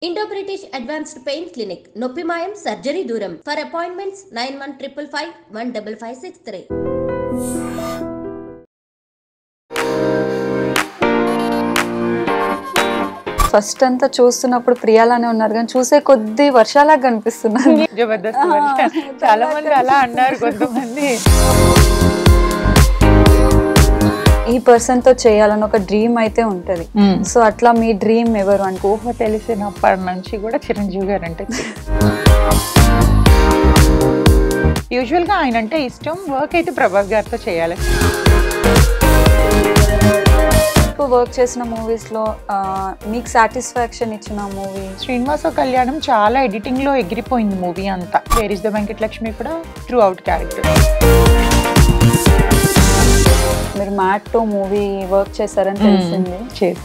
Indo-British Advanced Pain Clinic, Noppimayam Surgery Duram. For appointments 9155515563. First అంతా చూస్తున్నప్పుడు ప్రియాలానే ఉన్నారు కానీ చూసే కొద్ది వర్షాలాగా కనిపిస్తున్నారు. జబర్దస్త్ చాలా మంది అలా అన్నారు కొంతమంది. ఈ పర్సన్ తో చేయాలని ఒక డ్రీమ్ అయితే ఉంటది. సో అట్లా మీ డ్రీమ్ ఎవరు అని ఊహ తెలిసినప్పటి నుంచి కూడా చిరంజీవి గారు అంటే యూజువల్ గా ఆయన అంటే ఇష్టం. వర్క్ అయితే ప్రభాస్ గారితో చేయాలి. వర్క్ చేసిన మూవీస్ లో మీకు సాటిస్ఫాక్షన్ ఇచ్చిన మూవీ శ్రీనివాస కళ్యాణం. చాలా ఎడిటింగ్ లో ఎగిరిపోయింది మూవీ అంతా. వేర్ ఇస్ ద వెంకటలక్ష్మి కూడా త్రూ అవుట్ క్యారెక్టర్. మీరు మ్యాట్ మూవీ వర్క్ చేశారని తెలిసింది.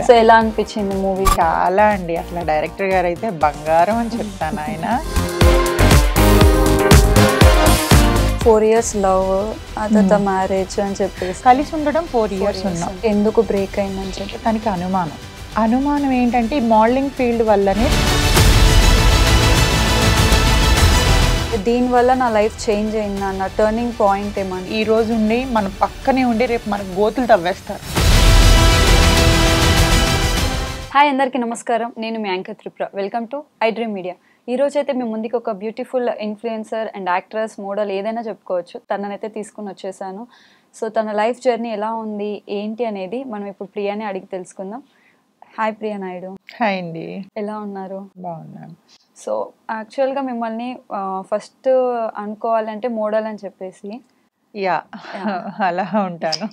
సో ఎలా అనిపించింది మూవీ? చాలా అండి, అసలు డైరెక్టర్ గారు అయితే బంగారం అని చెప్తాను. ఆయన 4 years లవ్, ఆ తర్వాత మ్యారేజ్ అని చెప్పేసి కలిసి ఉండడం 4 years ఉన్నాం. ఎందుకు బ్రేక్ అయిందని చెప్పి తనకి అనుమానం ఏంటంటే ఈ మోడలింగ్ ఫీల్డ్ వల్లనే దీనివల్ల నా లైఫ్ చేంజ్ అయింది అన్న టర్నింగ్ పాయింట్ ఏమని? ఈ రోజు ఉండి మన పక్కనే ఉండి రేపు మనకు గోతులు తవ్వేస్తారు. హాయ్ అందరికీ నమస్కారం, నేను మీ anchor Tripura. Welcome to I Dream Media. ఈ రోజు అయితే మీ ముందుకు ఒక beautiful influencer and actress, model ఏదైనా చెప్పుకోవచ్చు, తననైతే తీసుకుని వచ్చేసాను. సో తన లైఫ్ జర్నీ ఎలా ఉంది ఏంటి అనేది మనం ఇప్పుడు ప్రియాని అడిగి తెలుసుకుందాం. హాయ్ ప్రియా నాయుడు. హాయ్ అండి, ఎలా ఉన్నారు? బాగున్నాను. సో యాక్చువల్గా మిమ్మల్ని ఫస్ట్ అనుకోవాలంటే మోడల్ అని చెప్పేసి యా అలా ఉంటాను.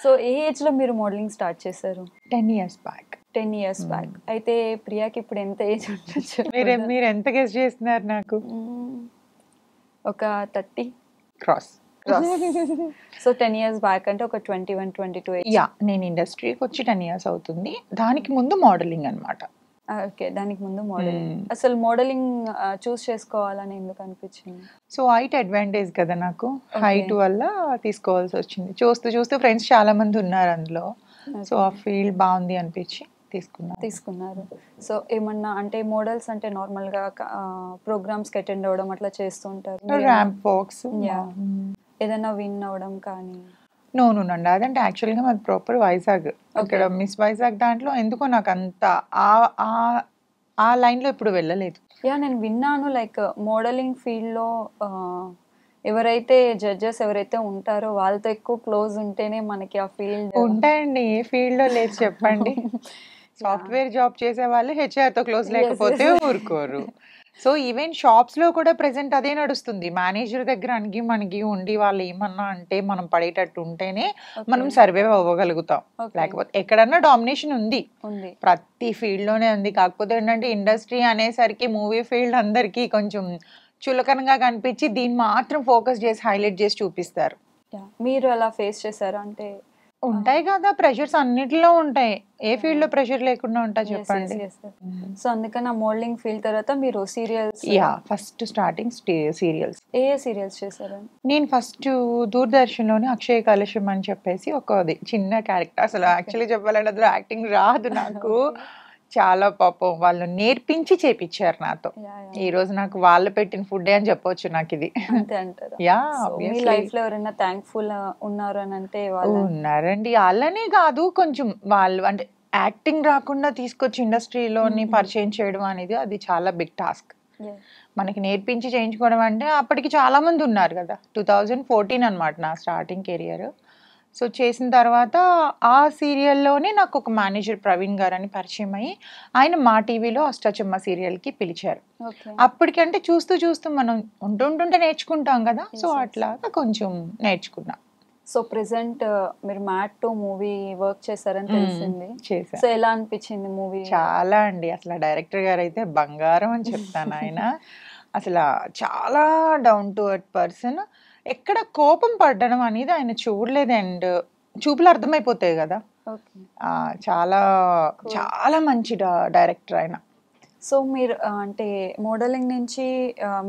సో ఏ ఏజ్లో మీరు మోడలింగ్ స్టార్ట్ చేశారు? 10 years బ్యాక్. 10 years back. అయితే ప్రియాకి ఇప్పుడు ఎంత ఏజ్ ఉండొచ్చు? మీరు ఎంత గెస్ చేస్తున్నారు? నాకు ఒక 30 క్రాస్. సో 10 years బ్యాక్ అంటే ఒక 21-22 ఏజ్. యా, నేను ఇండస్ట్రీకి వచ్చి 10 years అవుతుంది. దానికి ముందు మోడలింగ్ అనమాట. ఓకే, దానికి ముందు మోడలింగ్. అసలు మోడలింగ్ చూస్ చేసుకోవాలని ఎందుకు అనిపించింది? సో హైట్ అడ్వాంటేజ్ కదా నాకు. హైట్ వల్ల తీసుకోవాల్సి వచ్చింది. చూస్తూ ఫ్రెండ్స్ చాలా మంది ఉన్నారు అందులో. సో ఆ ఫీల్డ్ బాగుంది అనిపించి తీసుకున్నారు. సో ఏమన్నా అంటే మోడల్స్ అంటే నార్మల్ గా ప్రోగ్రామ్స్ అటెండ్ అవ్వడం అట్లా చేస్తుంటారు, ర్యాంప్ వాక్స్, ఏదైనా విన్ అవ్వడం కానీ? నండి, అదంటే యాక్చువల్గా మాది ప్రాపర్ వైజాగ్. ఇక్కడ మిస్ వైజాగ్ దాంట్లో ఎందుకో నాకు అంత ఆ లైన్లో ఇప్పుడు వెళ్ళలేదు. యా, నేను విన్నాను లైక్ మోడలింగ్ ఫీల్డ్లో ఎవరైతే జడ్జెస్ ఎవరైతే ఉంటారో వాళ్ళతో ఎక్కువ క్లోజ్ ఉంటేనే మనకి ఆ ఫీల్డ్ ఉంటాయండి. ఏ ఫీల్డ్లో లేదు చెప్పండి. సాఫ్ట్వేర్ జాబ్ చేసే వాళ్ళు హెచ్ఆర్తో క్లోజ్ లేకపోతే ఊరుకోరు. సో ఈవెన్ షాప్స్ లో కూడా ప్రెసెంట్ అదే నడుస్తుంది. మేనేజర్ దగ్గర అణిగి ఉండి వాళ్ళు ఏమన్నా అంటే మనం పడేటట్టు ఉంటేనే మనం సర్వైవ్ అవ్వగలుగుతాం. లేకపోతే ఎక్కడన్నా డామినేషన్ ఉంది, ప్రతి ఫీల్డ్ లోనే ఉంది. కాకపోతే ఏంటంటే ఇండస్ట్రీ అనేసరికి మూవీ ఫీల్డ్ అందరికి కొంచెం చులకనగా కనిపించి దీన్ని మాత్రం ఫోకస్ చేసి హైలైట్ చేసి చూపిస్తారు. మీరు అలా ఫేస్ చేశారు? అంటే ఉంటాయి కదా, ప్రెషర్స్ అన్నిటిలో ఉంటాయి. ఏ ఫీల్డ్ లో ప్రెషర్ లేకుండా ఉంటా చెప్పండి. సో అందుకని ఆ మోడలింగ్ ఫీల్డ్ తర్వాత మీరు serials? Yeah, first starting serials. ఏ సీరియల్స్ చేశారు? నేను ఫస్ట్ దూరదర్శన్ లోని అక్షయ కలశం అని చెప్పేసి ఒక చిన్న క్యారెక్టర్. అసలు యాక్చువల్లీ చెప్పాలంటే అందులో యాక్టింగ్ రాదు నాకు. చాలా పాపం వాళ్ళు నేర్పించి చేపించారు నాతో. ఈ రోజు నాకు వాళ్ళు పెట్టిన ఫుడ్ అని చెప్పొచ్చు నాకు ఇది. అంతే అంటారు? యా, మీ లైఫ్ లో ఎవరైనా థ్యాంక్ఫుల్ ఉన్నారు అని అంటే? ఉన్నారండి, వాళ్ళనే కాదు, కొంచెం వాళ్ళు అంటే యాక్టింగ్ రాకుండా తీసుకొచ్చి ఇండస్ట్రీలోని పరిచయం చేయడం అనేది అది చాలా బిగ్ టాస్క్. మనకి నేర్పించి చేయించుకోవడం అంటే అప్పటికి చాలా మంది ఉన్నారు కదా. 2014 అనమాట నా స్టార్టింగ్ కెరియర్. సో చేసిన తర్వాత ఆ సీరియల్లోనే నాకు ఒక మేనేజర్ ప్రవీణ్ గారు అని పరిచయం అయ్యి ఆయన మా టీవీలో అష్టాచమ్మ సీరియల్కి పిలిచారు. అప్పటికంటే చూస్తూ మనం ఉంటుంటే నేర్చుకుంటాం కదా. సో అట్లా కొంచెం నేర్చుకున్నా. సో ప్రెసెంట్ మీరు మ్యాట్ మూవీ వర్క్ చేశారని తెలిసింది. సో ఎలా అనిపించింది మూవీ? చాలా అండి, అసలు డైరెక్టర్ గారు అయితే బంగారం అని చెప్తాను. ఆయన అసలు చాలా డౌన్ టు ఎర్త్ పర్సన్. ఎక్కడ కోపం పడ్డం అనేది ఆయన చూడలేదు. అండ్ చూపులు అర్థమైపోతాయి కదా. చాలా చాలా మంచి డైరెక్టర్ ఆయన. సో మీరు అంటే మోడలింగ్ నుంచి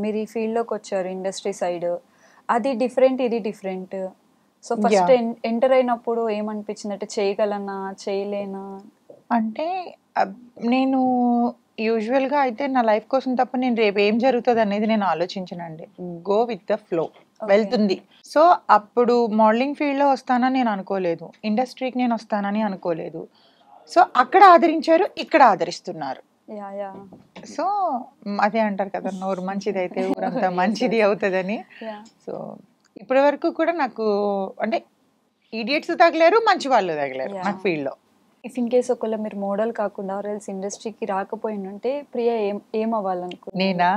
మీరు ఈ ఫీల్డ్లోకి వచ్చారు, ఇండస్ట్రీ సైడ్. అది డిఫరెంట్, ఇది డిఫరెంట్. సో ఫస్ట్ ఎంటర్ అయినప్పుడు ఏమనిపించింది? అంటే చేయగలనా చేయలేనా? అంటే నేను యూజువల్గా అయితే నా లైఫ్ కోసం తప్ప నేను రేపు ఏం జరుగుతుంది అనేది నేను ఆలోచించనండి. గో విత్ ద ఫ్లో, వెళ్తుంది. సో అప్పుడు మోడలింగ్ ఫీల్డ్లో వస్తానని నేను అనుకోలేదు, ఇండస్ట్రీకి నేను వస్తానని అనుకోలేదు. సో అక్కడ ఆదరించారు, ఇక్కడ ఆదరిస్తున్నారు. సో అదే అంటారు కదా, నోరు మంచిది అయితే ఊరంతా మంచిది అవుతుందని. సో ఇప్పటి వరకు కూడా నాకు అంటే ఈడియట్స్ తగలేరు, మంచి వాళ్ళు తగలేరు నాకు ఫీల్డ్లో. ఇఫ్ ఇన్ కేస్ ఒకవేళ మీరు మోడల్ కాకుండా రెల్స్ ఇండస్ట్రీకి రాకపోయిందంటే ప్రియా ఏం అవ్వాలనుకో? నేనా?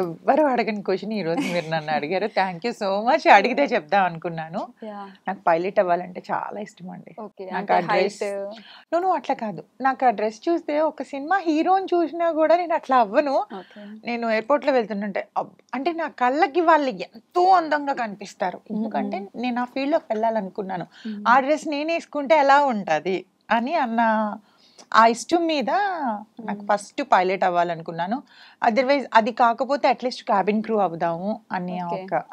ఎవ్వరు అడగని క్వశ్చన్ ఈ రోజు మీరు నన్ను అడిగారు. Thank you so much. అడిగితే చెప్దాం అనుకున్నాను. నాకు పైలట్ అవ్వాలంటే చాలా ఇష్టం అండి. నాకు ఆ డ్రెస్, నువ్వు అట్లా కాదు, నాకు ఆ డ్రెస్ చూస్తే ఒక సినిమా హీరోని చూసినా కూడా నేను అట్లా అవ్వను. నేను ఎయిర్పోర్ట్ లో వెళ్తుంటే అంటే నా కళ్ళకి వాళ్ళు ఎంతో అందంగా కనిపిస్తారు. ఎందుకంటే నేను ఆ ఫీల్డ్ లోకి వెళ్ళాలనుకున్నాను. ఆ డ్రెస్ నేను వేసుకుంటే ఎలా ఉంటది అని అన్న ఆ ఇష్టం మీద నాకు ఫస్ట్ పైలట్ అవ్వాలనుకున్నాను. అదర్వైజ్ అది కాకపోతే అట్లీస్ట్ క్యాబిన్ క్రూ అవుదాము అని ఒక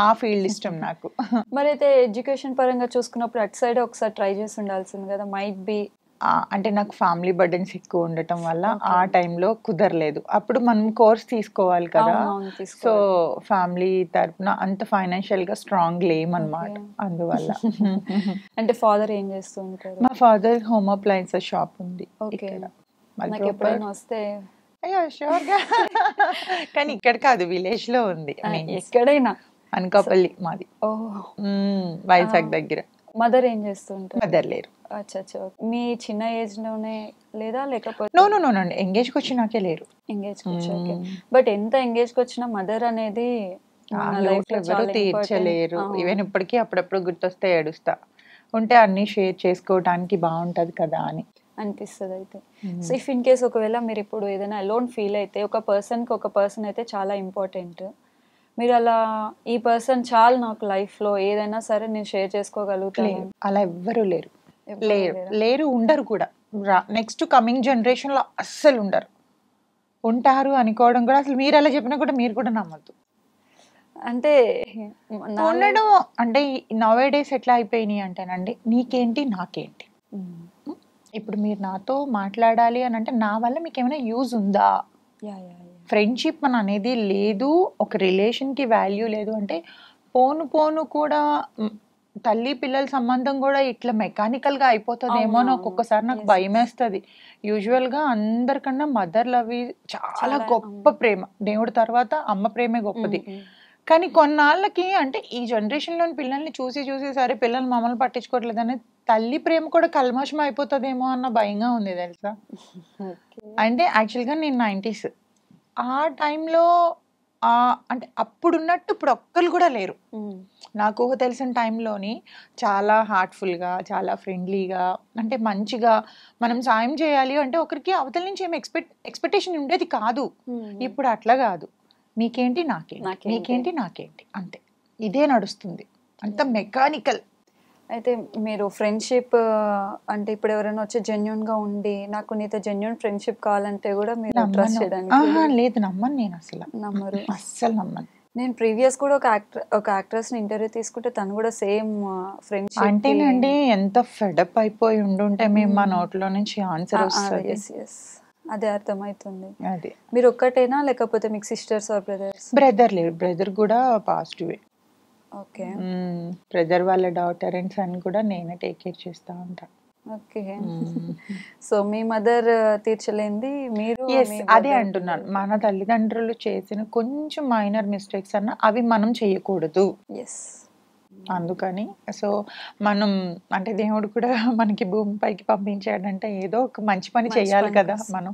ఆ ఫీల్డ్ ఇష్టం నాకు. మరి అయితే ఎడ్యుకేషన్ పరంగా చూసుకున్నప్పుడు అటు సైడ్ ఒకసారి ట్రై చేసి ఉండాల్సింది కదా. మైట్ బి అంటే నాకు ఫ్యామిలీ బర్డెన్స్ ఎక్కువ ఉండటం వల్ల ఆ టైంలో కుదరలేదు. అప్పుడు మనం కోర్స్ తీసుకోవాలి కదా. సో ఫ్యామిలీ తరపున అంత ఫైనాన్షియల్ గా స్ట్రాంగ్ లేమన్నమాట. అందువల్ల అంటే ఫాదర్ ఏం చేస్తూ ఉంటారు? మా ఫాదర్ హోమ్ అప్లయన్సెస్ షాప్ ఉంది. వస్తే అయ్యో షూర్ గా, కానీ ఇక్కడ కాదు, విలేజ్ లో ఉంది. ఎక్కడైనా అనకాపల్లి మాది, వైజాగ్ దగ్గర. మదర్ ఏం చేస్తూ ఉంటారు? మదర్ లేరు. అచ్చా. మీ చిన్న ఏజ్ లోనే లేదా లేకపోతే? నో ఎంగేజ్ కి వచ్చినాకే లేరు. ఎంగేజ్ కి వచ్చాకే. బట్ ఎంత ఎంగేజ్ కి వచ్చినా మదర్ అనేది ఎవరు తీర్చలేరు. ఈవెన్ ఇప్పటికీ అప్పుడప్పుడు గుర్తొస్తే ఏడుస్తా. ఉంటే అన్ని షేర్ చేసుకోవడానికి బాగుంటది కదా అని అనిపిస్తుంది. అయితే సో ఇఫ్ ఇన్ కేస్ ఒకవేళ మీరు ఇప్పుడు ఏదైనా అలోన్ ఫీల్ అయితే, ఒక పర్సన్ అయితే చాలా ఇంపార్టెంట్, మీరు అలా ఈ పర్సన్ చాలు నాకు లైఫ్ లో ఏదైనా సరే నేను షేర్ చేసుకోగలుగుతాను, అలా ఎవ్వరు లేరు, ఉండరు కూడా. నెక్స్ట్ కమింగ్ జనరేషన్ లో అస్సలు ఉండరు. ఉంటారు అనుకోవడం కూడా, అసలు మీరు అలా చెప్పినా కూడా మీరు కూడా నమ్మద్దు. అంటే ఉండడం అంటే నవ్ డేస్ ఎట్లా అయిపోయినాయి అంటేనండి, నీకేంటి నాకేంటి. ఇప్పుడు మీరు నాతో మాట్లాడాలి అని అంటే నా వల్ల మీకు ఏమైనా యూజ్ ఉందా? ఫ్రెండ్షిప్ అని అనేది లేదు, ఒక రిలేషన్కి వాల్యూ లేదు అంటే పోను కూడా తల్లి పిల్లల సంబంధం కూడా ఇట్లా మెకానికల్గా అయిపోతుందేమో అని ఒక్కొక్కసారి నాకు భయం వేస్తుంది. యూజువల్గా అందరికన్నా మదర్ లవ్ చాలా గొప్ప ప్రేమ, దేవుడి తర్వాత అమ్మ ప్రేమే గొప్పది. కానీ కొన్నాళ్ళకి అంటే ఈ జనరేషన్లోని పిల్లల్ని చూసి సరే పిల్లలు మమ్మల్ని పట్టించుకోవట్లేదని తల్లి ప్రేమ కూడా కల్మషం అయిపోతుందేమో అన్న భయంగా ఉంది తెలుసా. అంటే యాక్చువల్గా నేను 90s ఆ టైంలో అంటే అప్పుడున్నట్టు ఇప్పుడు ఒక్కరు కూడా లేరు. నాకు తెలిసిన టైంలోని చాలా హార్ట్ఫుల్గా, చాలా ఫ్రెండ్లీగా, అంటే మంచిగా మనం సాయం చేయాలి అంటే ఒకరికి అవతల నుంచి ఏమి ఎక్స్పెక్టేషన్ ఉండేది కాదు. ఇప్పుడు అట్లా కాదు, నీకేంటి నాకేంటి, నీకేంటి నాకేంటి, అంతే, ఇదే నడుస్తుంది, అంత మెకానికల్. అయితే మీరు ఫ్రెండ్షిప్ అంటే ఇప్పుడు ఎవరైనా వచ్చి జెన్యున్ గా ఉండి నాకు నీతో జెన్యున్ ఫ్రెండ్షిప్ కావాలంటే కూడా మీరు ట్రస్ట్ చేయడానికి లేదు, నమ్మను. నేను అస్సలు నమ్మను. నేను ప్రీవియస్ కూడా ఒక యాక్ట్రెస్ ని ఇంటర్వ్యూ తీసుకుంటే తను కూడా సేమ్ ఫ్రెండ్షిప్ అంటేనండి, ఎంత ఫెడప్ అయిపోయి ఉండుంటే మేము మా నోట్లో నుంచి ఆన్సర్ వస్తుంది. అదే అర్థమవుతుంది. అదే మీరు ఒక్కటేనా లేకపోతే మీకు సిస్టర్స్ ఆర్ బ్రదర్స్? బ్రదర్ లేరు, బ్రదర్ కూడా పాజిటివ్. ఓకే. బ్రదర్ వాళ్ళ డాటర్ అండ్ సన్ కూడా నేనే టేక్ కేర్ చేస్తా ఉంటా. ఓకే. సో మీ మదర్ తీర్చలేంది మీరు? అదే అంటున్నాను, మన తల్లిదండ్రులు చేసిన కొంచెం మైనర్ మిస్టేక్స్ అన్న అవి మనం చేయకూడదు. అందుకని సో మనం అంటే దేవుడు కూడా మనకి భూమిపైకి పంపించాడంటే ఏదో ఒక మంచి పని చేయాలి కదా మనం.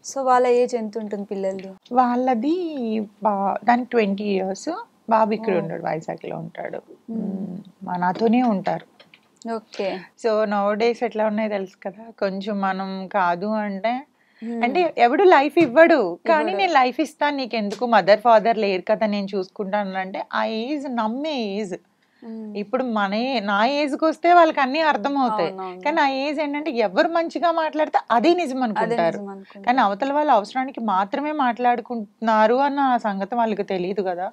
సో వాళ్ళ ఏజ్ ఎంత ఉంటుంది పిల్లలు? వాళ్ళది దానికి 20 years. బాబు ఇక్కడ ఉంటాడు, వైజాగ్ లో ఉంటాడు, మా నాతోనే ఉంటారు. ఓకే. సో నవ్ డేస్ ఎట్లా ఉన్నాయి తెలుసు కదా, కొంచెం మనం కాదు అంటే ఎవడు లైఫ్ ఇవ్వడు, కానీ నేను లైఫ్ ఇస్తాను నీకెందుకు, మదర్ ఫాదర్ లేరు కదా నేను చూసుకుంటాను అంటే ఆ ఏజ్ నమ్మే ఏజ్. ఇప్పుడు నా ఏజ్కి వస్తే వాళ్ళకి అన్ని అర్థం అవుతాయి, కానీ ఆ ఏజ్ ఏంటంటే ఎవరు మంచిగా మాట్లాడితే అదే నిజం అనుకుంటారు, కానీ అవతల వాళ్ళ అవసరానికి మాత్రమే మాట్లాడుకుంటున్నారు అన్న సంగతి వాళ్ళకి తెలియదు కదా.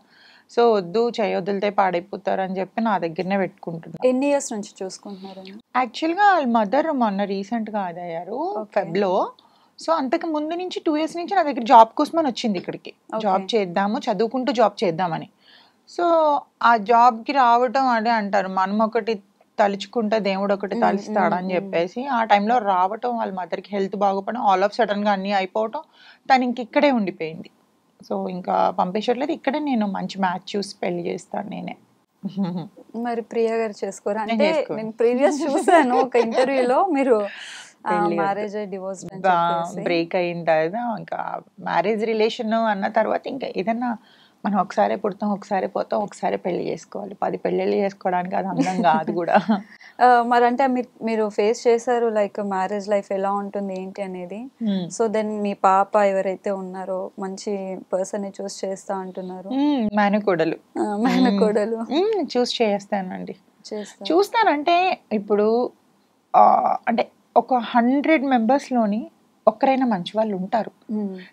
సో వద్దు, చేయొద్దులతో పాడైపోతారు అని చెప్పి నా దగ్గరనే పెట్టుకుంటున్నాను. ఎన్ని ఇయర్స్ నుంచి చూసుకుంటున్నారు? యాక్చువల్గా వాళ్ళ మదర్ మొన్న రీసెంట్ గా అదయ్యారు, ఫెబ్లో. సో అంతకు ముందు నుంచి 2 years నుంచి నా దగ్గర జాబ్ కోసమని వచ్చింది ఇక్కడికి. జాబ్ చేద్దాము, చదువుకుంటూ జాబ్ చేద్దామని. సో ఆ జాబ్కి రావటం అదే అంటారు, మనం ఒకటి తలుచుకుంటే దేవుడు ఒకటి తలుస్తాడని చెప్పేసి ఆ టైంలో రావటం, వాళ్ళ మదర్కి హెల్త్ బాగోపడం, ఆల్ ఆఫ్ సడన్గా అన్నీ అయిపోవటం, తను ఇంక ఇక్కడే ఉండిపోయింది. సో ఇంకా పంపించట్లేదు, ఇక్కడే నేను మంచి మ్యాచ్ చూసి పెళ్లి చేస్తాను నేనే. మరి ప్రియా గారు చేసుకోరు అంటే నేను ప్రీవియస్ చూసాను ఒక ఇంటర్వ్యూలో మీరు మ్యారేజ్ డివోర్స్ బ్రేక్ అయిన తర్వాత ఇంకా మ్యారేజ్ రిలేషన్ అన్న తర్వాత ఇంకా ఏదన్నా మనం ఒకసారి పుడతాం, ఒకసారి పోతాం, ఒకసారి పెళ్లి చేసుకోవాలి. 10 పెళ్ళిళ్ళు చేసుకోవడానికి అది అందం కాదు కూడా. మరి అంటే మీరు ఫేస్ చేశారు లైక్ మ్యారేజ్ లైఫ్ ఎలా ఉంటుంది ఏంటి అనేది. సో దెన్ మీ పాప ఎవరైతే ఉన్నారో మంచి పర్సన్ ని చూస్ చేస్తా అంటున్నారు, మేనకోడలు చూస్ చేస్తానండి. చూస్తానంటే ఇప్పుడు అంటే ఒక 100 members లోని ఒక్కరైనా మంచి వాళ్ళు ఉంటారు.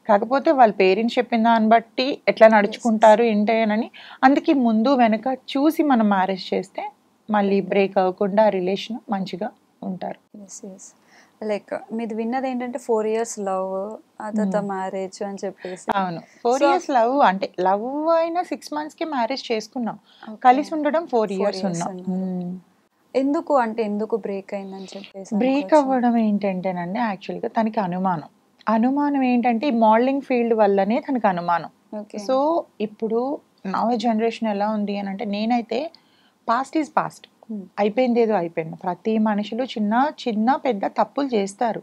కాకపోతే వాళ్ళ పేరెంట్స్ చెప్పిన దాన్ని బట్టి ఎట్లా నడుచుకుంటారు ఏంటని, అందుకే ముందు వెనక చూసి మనం మ్యారేజ్ చేస్తే మళ్ళీ బ్రేక్ అవ్వకుండా రిలేషన్ మంచిగా ఉంటారు. లైక్ మీది విన్నది ఏంటంటే 4 years లవ్, ఆ తర్వాత మ్యారేజ్ అని చెప్పేసి. అవును, 4 years లవ్. అంటే లవ్ అయినా 6 months కి మ్యారేజ్ చేసుకున్నాం, కలిసి ఉండడం 4 years ఉన్నాం. ఎందుకు అంటే ఎందుకు బ్రేక్ అయిందని చెప్పేసి? బ్రేక్ అవ్వడం ఏంటంటేనండి, యాక్చువల్గా తనకి అనుమానం ఏంటంటే ఈ మోడలింగ్ ఫీల్డ్ వల్లనే తనకి అనుమానం. సో ఇప్పుడు నవ జనరేషన్ ఎలా ఉంది అని అంటే, నేనైతే పాస్ట్ ఈజ్ పాస్ట్, అయిపోయింది ఏదో అయిపోయింది. ప్రతి మనుషులు చిన్న చిన్న పెద్ద తప్పులు చేస్తారు,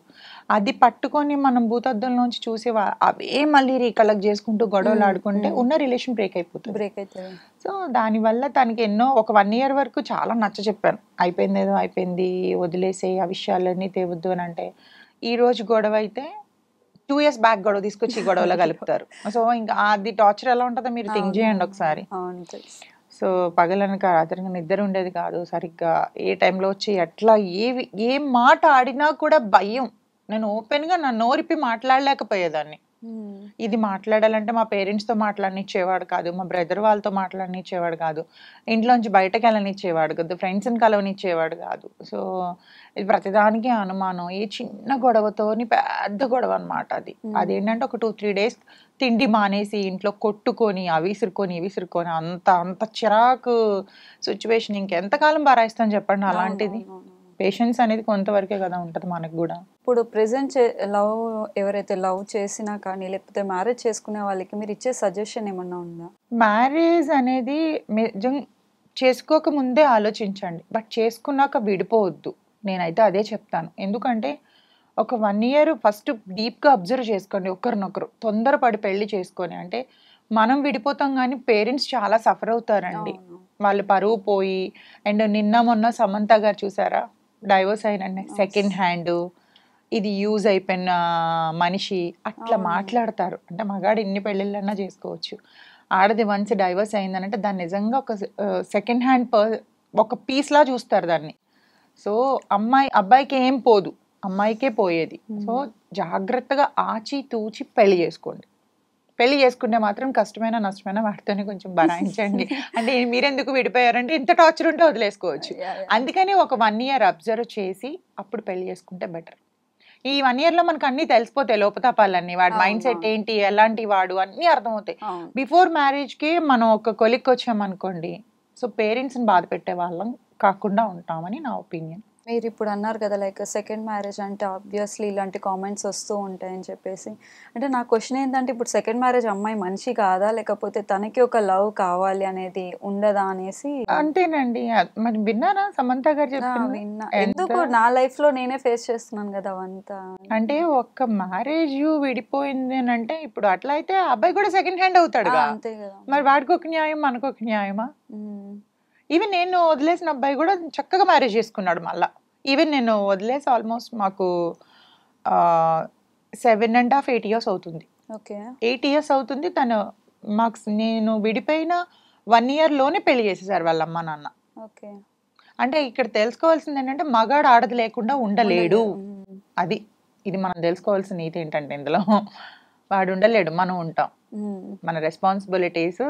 అది పట్టుకొని మనం భూతద్దంలోంచి చూసి అవే మళ్ళీ రీకలెక్ట్ చేసుకుంటూ గొడవలు ఆడుకుంటే ఉన్న రిలేషన్ బ్రేక్ అయిపోతుంది. సో దానివల్ల తనకి ఒక 1 year వరకు చాలా నచ్చ చెప్పాను, అయిపోయింది ఏదో అయిపోయింది, వదిలేసే ఆ విషయాలన్నీ తేవద్దు అని. అంటే ఈ రోజు గొడవ అయితే 2 years బ్యాక్ గొడవ తీసుకొచ్చి గొడవలో కలుపుతారు. సో ఇంకా అది టార్చర్ ఎలా ఉంటుందో మీరు థింక్ చేయండి ఒకసారి. సో పగలనక రాత్రికి నిద్ర ఉండేది కాదు సరిగ్గా, ఏ టైంలో వచ్చి ఎట్లా ఏ మాట ఆడినా కూడా భయం. నేను ఓపెన్గా నా నోరిప్పి మాట్లాడలేకపోయేదాన్ని. ఇది మాట్లాడాలంటే మా పేరెంట్స్తో మాట్లాడనిచ్చేవాడు కాదు, మా బ్రదర్ వాళ్ళతో మాట్లాడనిచ్చేవాడు కాదు, ఇంట్లోంచి బయటకు వెళ్ళనిచ్చేవాడు కాదు, ఫ్రెండ్స్ని కలవనిచ్చేవాడు కాదు. సో ఇది ప్రతిదానికి అనుమానం, ఏ చిన్న గొడవతోని పెద్ద గొడవ అనమాట అది. అదేంటంటే ఒక 2-3 days తిండి మానేసి ఇంట్లో కొట్టుకొని అవి విసురుకొని అంత చిరాకు సిచ్యువేషన్. ఇంకెంతకాలం భరాయిస్తాను చెప్పండి అలాంటిది. పేషెన్స్ అనేది కొంతవరకే కదా ఉంటుంది మనకు కూడా. ఇప్పుడు ప్రెసెంట్ లవ్ ఎవరైతే లవ్ చేసినా కానీ లేకపోతే మ్యారేజ్ చేసుకునే వాళ్ళకి మీరు ఇచ్చే సజెషన్ ఏమన్నా ఉందా? మ్యారేజ్ అనేది చేసుకోక ముందే ఆలోచించండి, బట్ చేసుకున్నాక విడిపోవద్దు. నేనైతే అదే చెప్తాను. ఎందుకంటే ఒక 1 year ఫస్ట్ డీప్గా అబ్జర్వ్ చేసుకోండి ఒకరినొకరు. తొందరపడి పెళ్లి చేసుకొని అంటే మనం విడిపోతాం కానీ పేరెంట్స్ చాలా సఫర్ అవుతారండి. వాళ్ళు పరువు పోయి. అండ్ నిన్న మొన్న సమంత గారు చూసారా, డైవోర్స్ అయినండి, సెకండ్ హ్యాండ్, ఇది యూజ్ అయిపోయిన మనిషి అట్లా మాట్లాడతారు. అంటే మగాడు ఎన్ని పెళ్ళిళ్ళన్నా చేసుకోవచ్చు, ఆడది వన్స్ డైవోర్స్ అయిందనంటే దాన్ని నిజంగా ఒక సెకండ్ హ్యాండ్ ఒక పీస్లా చూస్తారు దాన్ని. సో అబ్బాయికి ఏం పోదు, అమ్మాయికే పోయేది. సో జాగ్రత్తగా ఆచి తూచి పెళ్లి చేసుకోండి. పెళ్లి చేసుకుంటే మాత్రం కష్టమైన నష్టమైన వాటితోనే కొంచెం భరాయించండి. అంటే మీరెందుకు విడిపోయారంటే ఇంత టార్చర్ ఉంటే వదిలేసుకోవచ్చు. అందుకని ఒక 1 year అబ్జర్వ్ చేసి అప్పుడు పెళ్లి చేసుకుంటే బెటర్. ఈ 1 year లో మనకు అన్ని తెలిసిపోతాయి, లోపతాపాలన్నీ, వాడి మైండ్ సెట్ ఏంటి, ఎలాంటి వాడు అన్ని అర్థమవుతాయి. బిఫోర్ మ్యారేజ్కి మనం ఒక కొలిక్కి వచ్చామనుకోండి, సో పేరెంట్స్ని బాధ పెట్టే వాళ్ళం కాకుండా ఉంటామని నా ఒపీనియన్. మీరు ఇప్పుడు అన్నారు కదా లైక్ సెకండ్ మ్యారేజ్ అంటే ఆబ్వియస్లీ ఇలాంటి కామెంట్స్ వస్తూ ఉంటాయని చెప్పేసి. అంటే నా క్వశ్చన్ ఏంటంటే, ఇప్పుడు సెకండ్ మ్యారేజ్ అమ్మాయి మనిషి కాదా, లేకపోతే తనకి ఒక లవ్ కావాలి అనేది ఉండదా అనేసి. అంతేనండి. మరి విన్నారా సమంత గారు చెప్పింది? విన్నా. ఎందుకు నా లైఫ్ లో నేనే ఫేస్ చేస్తున్నాను కదా అవంతా. అంటే ఒక్క మ్యారేజ్ విడిపోయింది అని అంటే ఇప్పుడు అట్లా అయితే అబ్బాయి కూడా సెకండ్ హ్యాండ్ అవుతాడు. అంతే కదా. మరి వాడికి ఒక న్యాయం, మనకు ఒక న్యాయమా? ఈవెన్ నేను వదిలేసిన అబ్బాయి కూడా చక్కగా మ్యారేజ్ చేసుకున్నాడు మళ్ళా. ఈవెన్ నేను వదిలేసి ఆల్మోస్ట్ మాకు 7.5 8 years అవుతుంది. 8 years అవుతుంది. తను నేను విడిపోయిన 1 year లోనే పెళ్లి చేసేసారు వాళ్ళ అమ్మ నాన్న. అంటే ఇక్కడ తెలుసుకోవాల్సింది ఏంటంటే మగాడు ఆడది లేకుండా ఉండలేడు. ఇది మనం తెలుసుకోవాల్సిన నీతి ఏంటంటే ఇందులో వాడు ఉండలేడు, మనం ఉంటాం. మన రెస్పాన్సిబిలిటీస్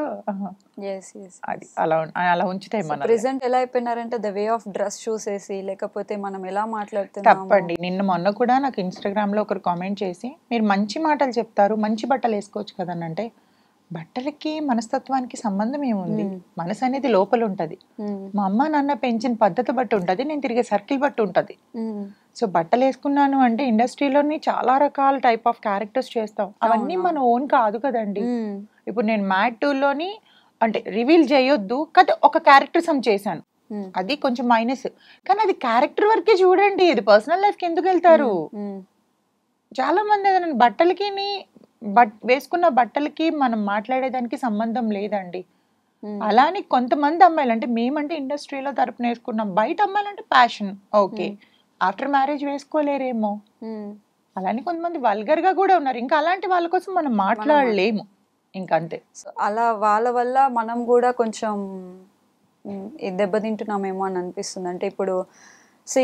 అది అలా ఉంచుతాయి మన. ప్రెసెంట్ ఎలా అయిపోయినారంటే ద వే ఆఫ్ డ్రెస్ చూసేసి, లేకపోతే మనం ఎలా మాట్లాడుతున్నాం. తప్పండి. మొన్న కూడా నాకు ఇన్స్టాగ్రామ్ లో ఒకరు కామెంట్ చేసి, మీరు మంచి మాటలు చెప్తారు, మంచి బట్టలు వేసుకోవచ్చు కదనంటే, బట్టలకి మనస్తత్వానికి సంబంధం ఏముంది? మనసు అనేది లోపల ఉంటది. మా అమ్మ నాన్న పెంచిన పద్ధతి బట్టి ఉంటది, నేను తిరిగే సర్కిల్ బట్టి ఉంటది. సో బట్టలు వేసుకున్నాను అంటే ఇండస్ట్రీలోని చాలా రకాల టైప్ ఆఫ్ క్యారెక్టర్స్ చేస్తాం, అవన్నీ మన ఓన్ కాదు కదండి. ఇప్పుడు నేను మ్యాట్ 2లోని అంటే రివీల్ చేయొద్దు కదా, ఒక క్యారెక్టర్ చేశాను, అది కొంచెం మైనస్, కానీ అది క్యారెక్టర్ వరకే చూడండి, ఇది పర్సనల్ లైఫ్ కి ఎందుకు వెళ్తారు? చాలా మంది బట్టలకి వేసుకున్న బట్టలకి మనం మాట్లాడేదానికి సంబంధం లేదండి. అలానే కొంతమంది అమ్మాయిలు అంటే, మేమంటే ఇండస్ట్రీలో తరపున వేసుకున్నాం, బయట అమ్మాయిలు అంటే ప్యాషన్, ఓకే, ఆఫ్టర్ మ్యారేజ్ వేసుకోలేరేమో. అలానే కొంతమంది వల్గర్ గా కూడా ఉన్నారు, ఇంకా అలాంటి వాళ్ళ కోసం మనం మాట్లాడలేము, ఇంకంతే. అలా వాళ్ళ వల్ల మనం కూడా కొంచెం దెబ్బతింటున్నామేమో అని అనిపిస్తుంది. అంటే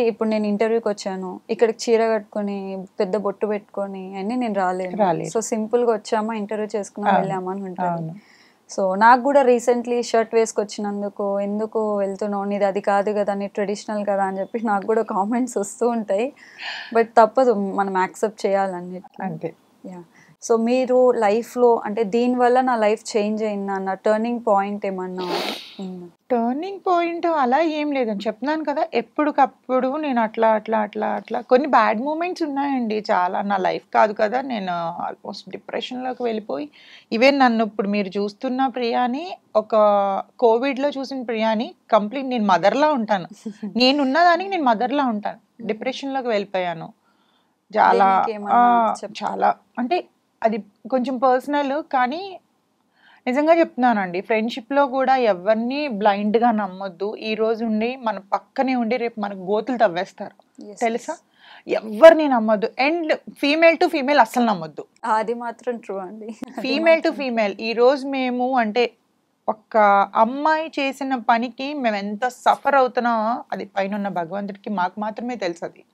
ఇప్పుడు నేను ఇంటర్వ్యూకి వచ్చాను, ఇక్కడికి చీర కట్టుకొని పెద్ద బొట్టు పెట్టుకొని అన్నీ నేను రాలేను. సో సింపుల్ గా వచ్చామా, ఇంటర్వ్యూ చేసుకున్నా, వెళ్ళామా అని ఉంటుంది. సో నాకు కూడా రీసెంట్లీ షర్ట్ వేసుకొచ్చినందుకు ఎందుకు వెళ్తున్నావు, నీది అది కాదు కదా, నీ ట్రెడిషనల్ కదా అని చెప్పి నాకు కూడా కామెంట్స్ వస్తూ ఉంటాయి. బట్ తప్పదు, మనం యాక్సెప్ట్ చేయాలన్నిటి. అంతే. సో మీరు లైఫ్లో అంటే దీనివల్ల నా లైఫ్ చేంజ్ అయిందా అన్న టర్నింగ్ పాయింట్ ఏమన్నా ఉందా? టర్నింగ్ పాయింట్ అలా ఏం లేదని చెప్తున్నాను కదా, ఎప్పటికప్పుడు నేను అట్లా కొన్ని బ్యాడ్ మూమెంట్స్ ఉన్నాయండి చాలా. నా లైఫ్ కాదు కదా, నేను ఆల్మోస్ట్ డిప్రెషన్లోకి వెళ్ళిపోయి, ఈవెన్ నన్ను ఇప్పుడు మీరు చూస్తున్న ప్రియాని, ఒక కోవిడ్లో చూసిన ప్రియాని కంప్లీట్ నేను మదర్లా ఉంటాను. నేనున్నదానికి నేను మదర్లా ఉంటాను. డిప్రెషన్లోకి వెళ్ళిపోయాను చాలా అంటే అది కొంచెం పర్సనల్, కానీ నిజంగా చెప్తున్నానండి, ఫ్రెండ్షిప్లో కూడా ఎవరిని బ్లైండ్గా నమ్మొద్దు. ఈ రోజు ఉండి మన పక్కనే ఉండి రేపు మనకు గోతులు తవ్వేస్తారు, తెలుసా? ఎవరిని నమ్మొద్దు. అండ్ ఫీమేల్ టు ఫీమేల్ అస్సలు నమ్మొద్దు, అది మాత్రం ట్రూ అండి. ఫీమేల్ టు ఫీమేల్ ఈ రోజు మేము అంటే ఒక అమ్మాయి చేసిన పనికి మేము ఎంత సఫర్ అవుతున్నామో అది పైన ఉన్న భగవంతుడికి మాకు మాత్రమే తెలుసు. అది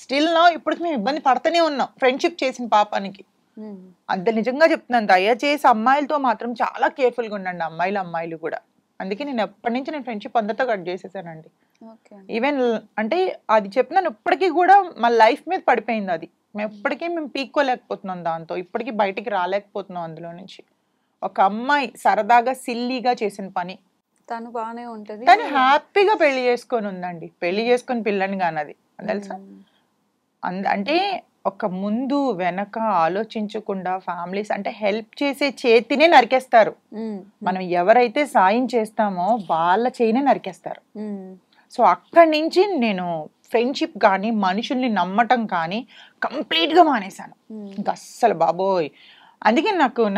స్టిల్ నా ఇప్పటికి మేము ఇబ్బంది పడుతూనే ఉన్నాం ఫ్రెండ్షిప్ చేసిన పాపానికి. అంత నిజంగా చెప్తున్నాను, దయచేసి అమ్మాయిలతో మాత్రం చాలా కేర్ఫుల్గా ఉండండి, అమ్మాయిలు కూడా. అందుకే నేను ఎప్పటి నుంచి నేను ఫ్రెండ్షిప్ అందరితో కట్ చేసేసానండి. ఈవెన్ అంటే అది చెప్తున్నాను, ఇప్పటికీ కూడా మా లైఫ్ మీద పడిపోయింది అది. మేము పీక్కోలేకపోతున్నాం దాంతో, ఇప్పటికీ బయటికి రాలేకపోతున్నాం అందులో నుంచి. ఒక అమ్మాయి సరదాగా సిల్లీగా చేసిన పని తను బాగానే ఉంటది, తను హ్యాపీగా పెళ్లి చేసుకొని ఉందండి, పెళ్లి చేసుకొని పిల్లని కానది తెలుసా. అంటే ఒక ముందు వెనక ఆలోచించకుండా ఫ్యామిలీస్ అంటే హెల్ప్ చేసే చేతినే నరికేస్తారు. మనం ఎవరైతే సాయం చేస్తామో వాళ్ళ చేయినే నరికేస్తారు. సో అక్కడి నుంచి నేను ఫ్రెండ్షిప్ కానీ మనుషుల్ని నమ్మటం కానీ కంప్లీట్గా మానేశాను. ఇంకా అస్సలు బాబోయ్, అందుకే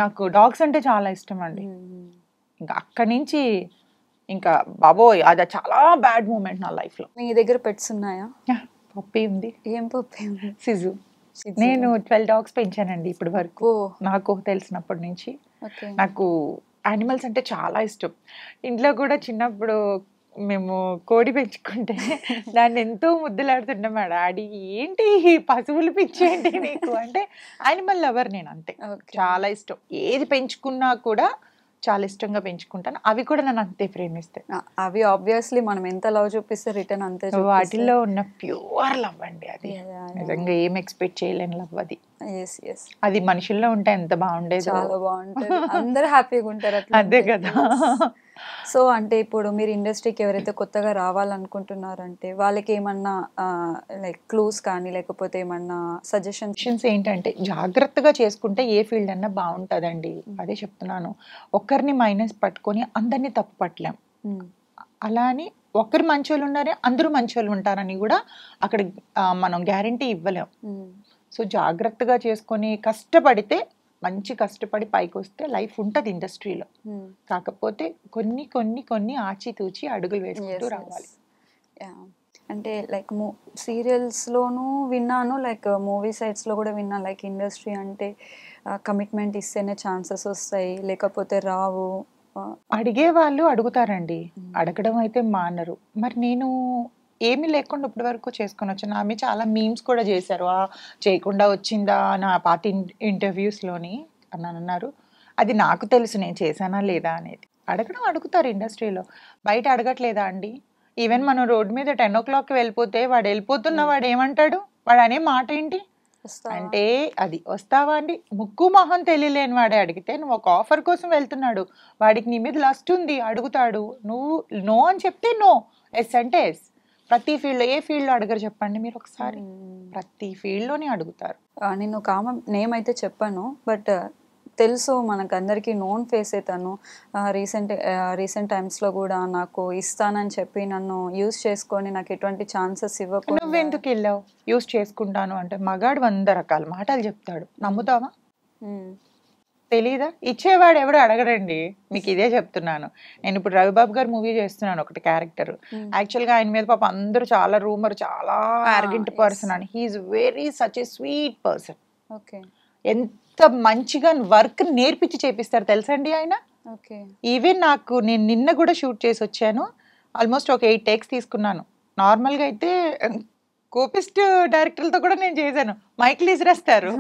నాకు డాగ్స్ అంటే చాలా ఇష్టం అండి. ఇంకా అక్కడి నుంచి ఇంకా బాబోయ్ అది చాలా బ్యాడ్ మూమెంట్ నా లైఫ్లో. మీ దగ్గర పెట్స్ ఉన్నాయా? పప్పి ఉంది. ఏం పప్పి? సిజు. నేను 12 డాగ్స్ పెంచానండి ఇప్పటి వరకు. నాకు తెలిసినప్పటి నుంచి నాకు యానిమల్స్ అంటే చాలా ఇష్టం. ఇంట్లో కూడా చిన్నప్పుడు మేము కోడి పెంచుకుంటే దాన్ని ఎంతో ముద్దులాడుతుండే మా డాడీ, ఏంటి పశువులు పిచ్చేంటి నీకు అంటే, యానిమల్ లవర్ నేను, అంతే. చాలా ఇష్టం, ఏది పెంచుకున్నా కూడా చాలా ఇష్టంగా పెంచుకుంటాను. అవి కూడా నన్ను అంతే ప్రేమిస్తాయి. అవి ఆబ్వియస్లీ మనం ఎంత లవ్ చూపిస్తే రిటర్న్ అంతే. వాటిల్లో ఉన్న ప్యూర్ లవ్ అండి అది, నిజంగా ఏం ఎక్స్పెక్ట్ చేయలేని లవ్ అది. అది మనుషుల్లో ఉంటే ఎంత బాగుండేది, చాలా బాగుంటుంది, అందరూ హ్యాపీగా ఉంటారు అట్లా. అదే కదా. సో అంటే ఇప్పుడు మీరు ఇండస్ట్రీకి ఎవరైతే కొత్తగా రావాలనుకుంటున్నారంటే వాళ్ళకి ఏమన్నా లైక్ క్లూస్ కానీ లేకపోతే ఏమన్నా సజెషన్స్ ఏంటంటే, జాగ్రత్తగా చేసుకుంటే ఏ ఫీల్డ్ అన్నా బాగుంటుందండి. అదే చెప్తున్నాను, ఒక్కరిని మైనస్ పట్టుకొని అందరినీ తప్పు పట్టలేం. అలా అని ఒకరు మంచోళ్ళు ఉన్నారే అందరూ మంచోళ్ళు ఉంటారని కూడా అక్కడ మనం గ్యారంటీ ఇవ్వలేం. సో జాగ్రత్తగా చేసుకొని కష్టపడితే, మంచి కష్టపడి పైకి వస్తే లైఫ్ ఉంటుంది ఇండస్ట్రీలో. కాకపోతే కొన్ని కొన్ని కొన్ని ఆచితూచి అడుగులు వేసుకుంటూ రావాలి. అంటే లైక్ సీరియల్స్లోనూ విన్నాను, లైక్ మూవీ సైట్స్లో కూడా విన్నాను, లైక్ ఇండస్ట్రీ అంటే కమిట్మెంట్ ఇస్తేనే ఛాన్సెస్ వస్తాయి, లేకపోతే రావు. అడిగే వాళ్ళు అడుగుతారండి, అడగడం అయితే మానరు. మరి నేను ఏమీ లేకుండా ఇప్పటి వరకు చేసుకొని వచ్చాను. ఆమె చాలా మీమ్స్ కూడా చేశారు. చేయకుండా వచ్చిందా నా పాత ఇంటర్వ్యూస్‌లోని అని అన్నారు. అది నాకు తెలుసు నేను చేశానా లేదా అనేది. అడుగుతారు ఇండస్ట్రీలో. బయట అడగట్లేదా అండి? ఈవెన్ మనం రోడ్ మీద 10:00కి వెళ్ళిపోతే వాడు వెళ్ళిపోతున్న వాడు ఏమంటాడు? వాడు అనే మాట ఏంటి? అంటే అది వస్తావా అండి? ముక్కు మొహం తెలియలేని వాడే అడిగితే నువ్వు ఒక ఆఫర్ కోసం వెళ్తున్నాడు. వాడికి నీ మీద లస్ట్ ఉంది అడుగుతాడు. నువ్వు నో అని చెప్తే నో, ఎస్ అంటే ఎస్. ప్రతి ఫీల్డ్‌లో ఏ ఫీల్డ్‌లో అడగరు చెప్పండి మీరు ఒకసారి? ప్రతి ఫీల్డ్‌లోనే అడుగుతారు. నేను ఒక ఆమె నేమ్ అయితే చెప్పాను, బట్ తెలుసు మనకందరికీ నోన్ ఫేసే తను. రీసెంట్ టైమ్స్లో కూడా నాకు ఇస్తానని చెప్పి నన్ను యూజ్ చేసుకొని నాకు ఎటువంటి ఛాన్సెస్ ఇవ్వకుండా. నువ్వెందుకు వెళ్ళావు? యూజ్ చేసుకుంటాను అంటే మగాడు 100 రకాల మాటలు చెప్తాడు. నమ్ముతావా? తెలీదా? ఇచ్చేవాడు ఎవడు అడగడండి. మీకు ఇదే చెప్తున్నాను. నేను ఇప్పుడు రవిబాబు గారు మూవీ చేస్తున్నాను ఒకటి క్యారెక్టర్. యాక్చువల్గా ఆయన మీద పాప అందరూ చాలా రూమర్, చాలా ఆర్గెంట్ పర్సన్ అని. He is very such a sweet person. Okay. ఎంత మంచిగా వర్క్ నేర్పించి చేపిస్తారు తెలుసండి ఆయన. ఓకే. ఈవెన్ నేను నిన్న కూడా షూట్ చేసి వచ్చాను. ఆల్మోస్ట్ ఒక 8 టేక్స్ తీసుకున్నాను. నార్మల్గా అయితే కోపిస్ట్ డైరెక్టర్లతో కూడా నేను చేశాను. మైక్లు ఇసిరేస్తారు.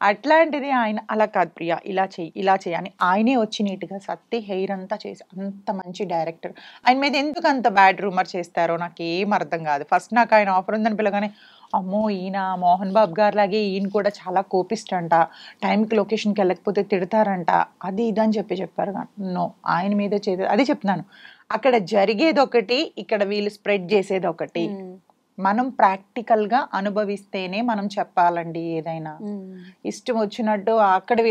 అట్లాంటిది ఆయన అలా కాదు ప్రియా, ఇలా చెయ్యి అని ఆయనే వచ్చి నీట్గా సత్తి హెయిర్ అంతా చేసి, అంత మంచి డైరెక్టర్. ఆయన మీద ఎందుకు అంత బ్యాడ్ రూమర్ చేస్తారో నాకు ఏం అర్థం కాదు. ఫస్ట్ నాకు ఆయన ఆఫర్ ఉందని పిల్లగానే అమ్మో ఈయన మోహన్ బాబు గారు లాగే ఈయన కూడా చాలా కోపిస్ట్ అంట, టైంకి లొకేషన్కి వెళ్ళకపోతే తిడతారంట, అది ఇది అని చెప్పారు. నో, ఆయన మీద అదే చెప్తున్నాను. అక్కడ జరిగేది ఒకటి, ఇక్కడ వీళ్ళు స్ప్రెడ్ చేసేది ఒకటి. మనం ప్రాక్టికల్గా అనుభవిస్తేనే మనం చెప్పాలండి ఏదైనా. ఇష్టం వచ్చినట్టు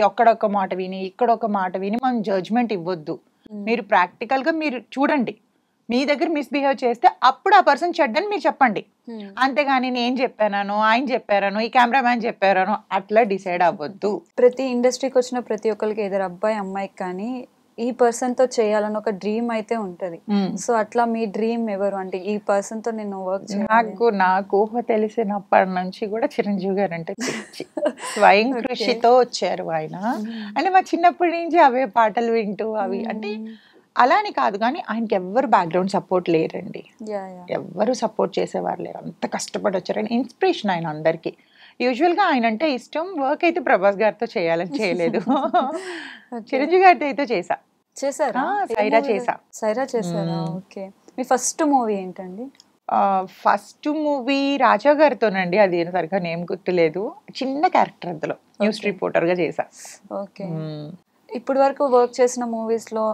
ఒక్కడొక్క మాట విని ఇక్కడొక మాట విని మనం జడ్జ్మెంట్ ఇవ్వద్దు. మీరు ప్రాక్టికల్గా మీరు చూడండి. మీ దగ్గర మిస్బిహేవ్ చేస్తే అప్పుడు ఆ పర్సన్ చెడ్డని మీరు చెప్పండి. అంతేగాని నేను చెప్పాను, ఆయన చెప్పారను, ఈ కెమెరామ్యాన్ చెప్పారను అట్లా డిసైడ్ అవ్వద్దు. ప్రతి ఇండస్ట్రీకి వచ్చిన ప్రతి ఒక్కరికి ఎదురు అబ్బాయి అమ్మాయికి కానీ ఈ పర్సన్ తో చేయాలని ఒక డ్రీమ్ అయితే ఉంటది. సో అట్లా మీ డ్రీమ్ ఎవరు? అంటే ఈ పర్సన్ తో నేను వర్క్ చేయాలి. నాకు ఊహ తెలిసినప్పటి నుంచి కూడా చిరంజీవి గారు అంటే పిచ్చి. స్వయం కృషితో వచ్చారు ఆయన. అంటే మా చిన్నప్పటి నుంచి అవే పాటలు వింటూ అవి అంటే అలా అని కాదు, కానీ ఆయనకి ఎవ్వరు బ్యాక్గ్రౌండ్ సపోర్ట్ లేరండి. ఎవ్వరు సపోర్ట్ చేసేవారు లేరు. అంత కష్టపడి వచ్చారు. ఆయన ఇన్స్పిరేషన్ ఆయన అందరికి. యూజువల్గా ఆయన అంటే ఇష్టం. వర్క్ అయితే ప్రభాస్ గారితో చేయాలని చేయలేదు. చిరంజీవి గారితో అయితే చేశారా? సైరా చేశారా? ఓకే. మీ ఫస్ట్ మూవీ ఏంటండి? ఫస్ట్ మూవీ రాజా గారితోనండి. అది సరిగ్గా నేమ్ గుర్తులేదు. చిన్న క్యారెక్టర్ అందులో న్యూస్ రిపోర్టర్ గా చేశా. ఓకే. ఇప్పటి వరకు వర్క్ చేసిన మూవీస్ లో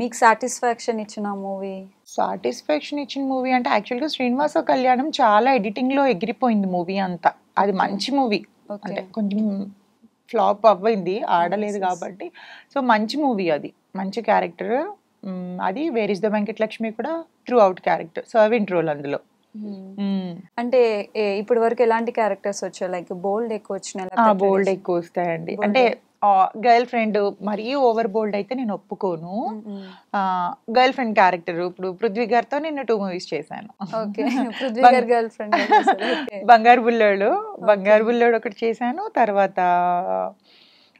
మీకు సాటిస్ఫాక్షన్ ఇచ్చిన మూవీ అంటే యాక్చువల్గా శ్రీనివాస కళ్యాణం చాలా ఎడిటింగ్ లో ఎగిరిపోయింది మూవీ అంతా. అది మంచి మూవీ, అంటే కొంచెం ఫ్లాప్ అవ్వైంది, ఆడలేదు కాబట్టి. సో మంచి మూవీ, అది మంచి క్యారెక్టర్. అది వేర్ ఇస్ ద వెంకటలక్ష్మి కూడా throughout character, servant role అందులో. అంటే ఇప్పటి వరకు ఎలాంటి క్యారెక్టర్స్ వచ్చాయి? లైక్ బోల్డ్ ఎక్కువ వచ్చినాయి? బోల్డ్ ఎక్కువ వస్తాయండి. అంటే గర్ల్ ఫ్రెండ్ మరీ ఓవర్ బోల్డ్ అయితే నేను ఒప్పుకోను. గర్ల్ ఫ్రెండ్ క్యారెక్టర్ ఇప్పుడు పృథ్వీ గారితో నేను 2 మూవీస్ చేశాను. బంగారు బుల్లోడు ఒకటి చేశాను. తర్వాత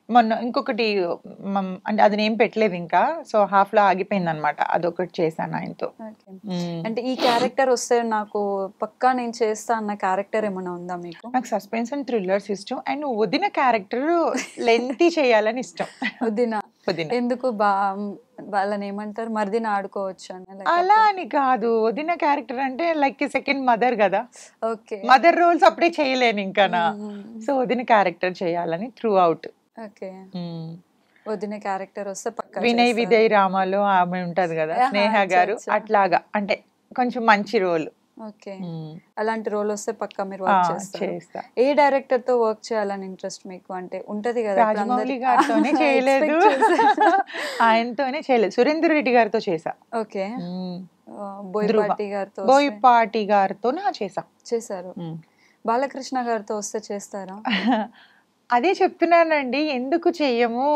మొన్న ఇంకొకటి అంటే అది నేమ్ పెట్టలేదు ఇంకా, సో హాఫ్ లో ఆగిపోయింది అనమాట. అదొకటి చేశాను ఆయనతో. అంటే ఈ క్యారెక్టర్ వస్తే నాకు పక్కా నేను చేస్తా అన్న క్యారెక్టర్ ఏమైనా ఉందా మీకు? నాకు సస్పెన్స్ అండ్ థ్రిల్లర్స్ ఇష్టం. అండ్ వదిన క్యారెక్టర్ లెంతీ చేయాలని ఇష్టం. వదిన ఎందుకు? వాళ్ళని ఏమంటారు, మరిదిని ఆడుకోవచ్చు అని? అలా అని కాదు, వదిన క్యారెక్టర్ అంటే లైక్ సెకండ్ మదర్ కదా. ఓకే. మదర్ రోల్స్ అప్పుడే చేయలేను ఇంకా, సో వదిన క్యారెక్టర్ చేయాలని త్రూ అవుట్. ఓకే. వదిన క్యారెక్టర్ వస్తే పక్కా. వినయ్ విజయ్ రామాలో ఆమె ఉంటది కదా, స్నేహ గారు, అట్లాగా అంటే కొంచెం మంచి రోల్. ఓకే. అలాంటి రోల్ వస్తే పక్కా మీరు వర్క్ చేస్తారు. ఏ డైరెక్టర్ తో వర్క్ చేయాలని ఇంట్రెస్ట్ మీకు? అంటే ఉంటది కదా. రాజమౌళి గారితోనే చేయలేదు, ఆయనతోనే చేయలేదు. సురేందర్ రెడ్డి గారితో చేసా. ఓకే. బోయపాటి గారితో చేశారు. బాలకృష్ణ గారితో వస్తే చేస్తారా? అదే చెప్తున్నానండి, ఎందుకు చెయ్యము?